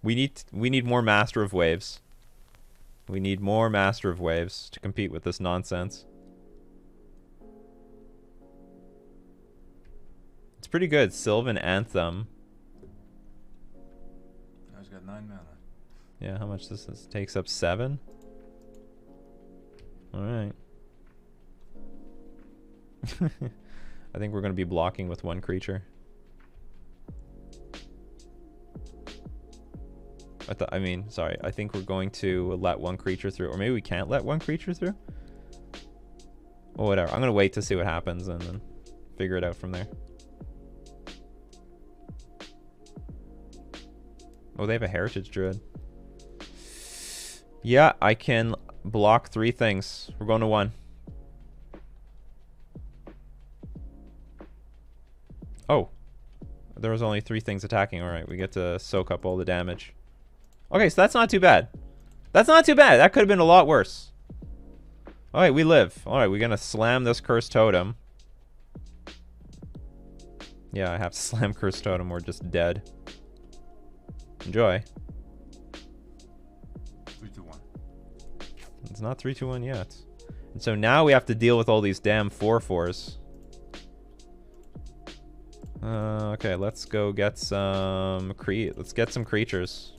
We need more Master of Waves. We need more Master of Waves to compete with this nonsense. It's pretty good. Sylvan Anthem. I've got 9 mana. Yeah, how much this is? Takes up 7. Alright. I think we're going to be blocking with 1 creature. I mean, sorry. I think we're going to let 1 creature through. Or maybe we can't let 1 creature through? Or whatever. I'm going to wait to see what happens and then figure it out from there. Oh, they have a heritage druid. Yeah, I can block 3 things. We're going to 1. Oh. There was only 3 things attacking. Alright, we get to soak up all the damage. Okay, so that's not too bad. That's not too bad. That could have been a lot worse. Alright, we live. Alright, we're gonna slam this cursed totem. Yeah, I have to slam cursed totem. We're just dead. Enjoy. 3, 2, 1. It's not 3, 2, 1 yet. And so now we have to deal with all these damn 4/4s. Okay, let's go get some let's get some creatures.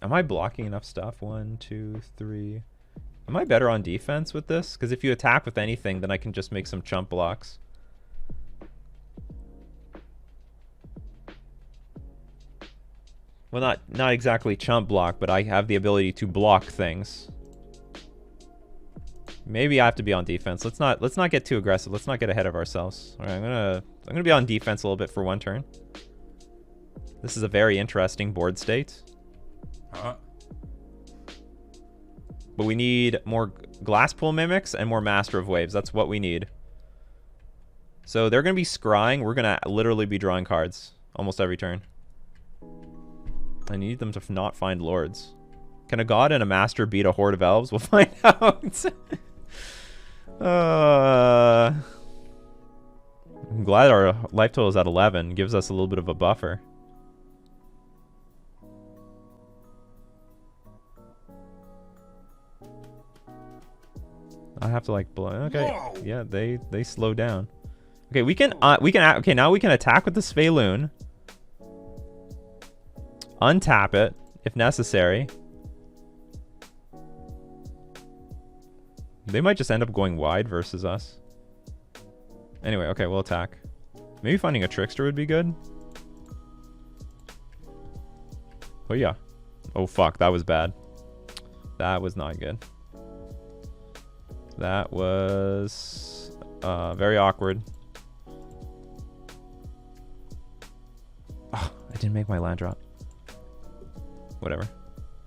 Am I blocking enough stuff? 1, 2, 3. Am I better on defense with this? Because if you attack with anything, then I can just make some chump blocks. Well, not exactly chump block, but I have the ability to block things. Maybe I have to be on defense. Let's not get too aggressive. Let's not get ahead of ourselves. All right, I'm gonna be on defense a little bit for 1 turn. This is a very interesting board state. But we need more Glasspool Mimics and more Master of Waves. That's what we need. So they're going to be scrying. We're going to literally be drawing cards almost every turn. I need them to not find Lords. Can a God and a Master beat a Horde of Elves? We'll find out. I'm glad our life total is at 11. Gives us a little bit of a buffer. I have to like blow. Okay, Whoa. yeah, they slow down. Okay, okay, now we can attack with the Svyelun. Untap it if necessary. They might just end up going wide versus us. Anyway, okay, we'll attack. Maybe finding a Trickster would be good. Oh yeah. Oh fuck, that was bad. That was not good. That was very awkward. Oh, I didn't make my land drop. Whatever.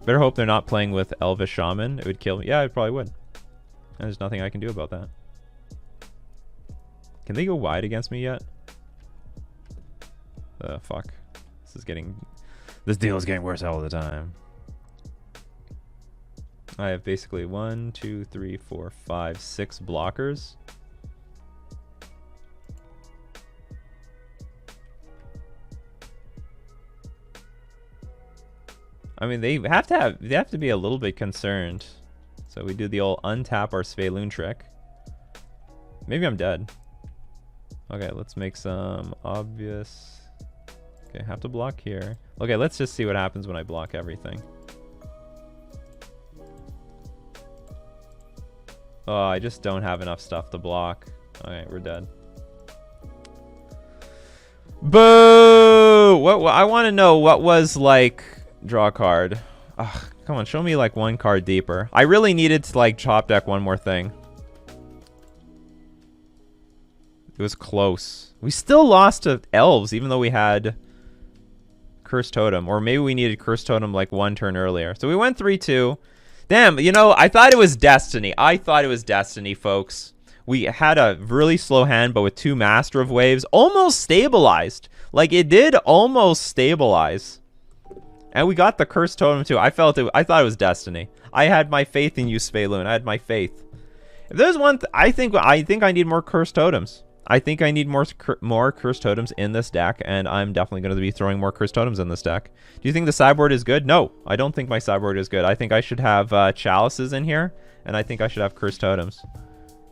Better hope they're not playing with Elvish Shaman. It would kill me. Yeah, it probably would. And there's nothing I can do about that. Can they go wide against me yet? Fuck. This deal is getting worse all the time. I have basically 1, 2, 3, 4, 5, 6 blockers. I mean, they have to be a little bit concerned. So we do the old untap our Svyelun trick. Maybe I'm dead. Okay, let's make some obvious. Okay, have to block here. Okay, let's just see what happens when I block everything. Oh, I just don't have enough stuff to block. Alright, we're dead. Boo! What I want to know what was like draw a card. Ugh, come on, show me like 1 card deeper. I really needed to like chop deck one more thing. It was close. We still lost to Elves even though we had Cursed Totem, or maybe we needed Cursed Totem like 1 turn earlier. So we went 3-2. Damn, you know, I thought it was destiny. I thought it was destiny, folks. We had a really slow hand, but with 2 Master of Waves, almost stabilized. Like, it did almost stabilize. And we got the Cursed Totem, too. I thought it was destiny. I had my faith in you, Svyelun. I had my faith. If there's one... I think I need more Cursed Totems. I think I need more Cursed Totems in this deck, and I'm definitely going to be throwing more Cursed Totems in this deck. Do you think the sideboard is good? No, I don't think my sideboard is good. I think I should have Chalices in here, and I think I should have Cursed Totems.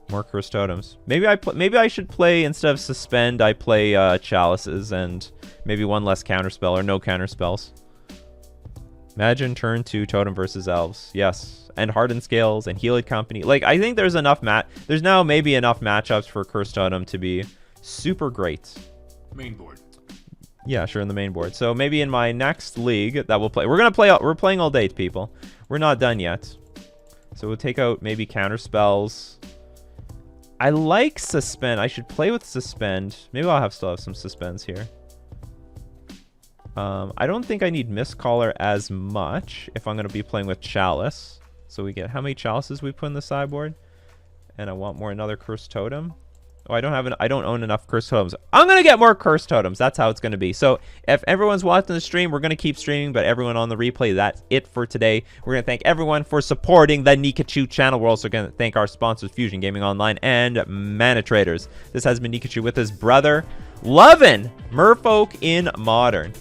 More Cursed Totems. Maybe I should play, instead of Suspend, I play Chalices, and maybe 1 less counterspell, or no counterspells. Imagine turn 2 Totem versus Elves. Yes. And Hardened Scales and Healed Company. Like, I think there's enough there's now maybe enough matchups for Cursed Totem to be super great. Main board. Yeah, sure, in the main board. So maybe in my next league that we'll play. We're playing all day, people. We're not done yet. So we'll take out maybe counter spells. I like suspend. I should play with suspend. Maybe I'll still have some suspends here. I don't think I need Mistcaller as much if I'm going to be playing with Chalice. So we get how many Chalices we put in the sideboard? And I want another Cursed Totem. Oh, I don't own enough Cursed Totems. I'm going to get more Cursed Totems. That's how it's going to be. So if everyone's watching the stream, we're going to keep streaming, but everyone on the replay, that's it for today. We're going to thank everyone for supporting the Nikachu channel. We're also going to thank our sponsors, Fusion Gaming Online and Mana Traders. This has been Nikachu with his brother, loving Merfolk in Modern.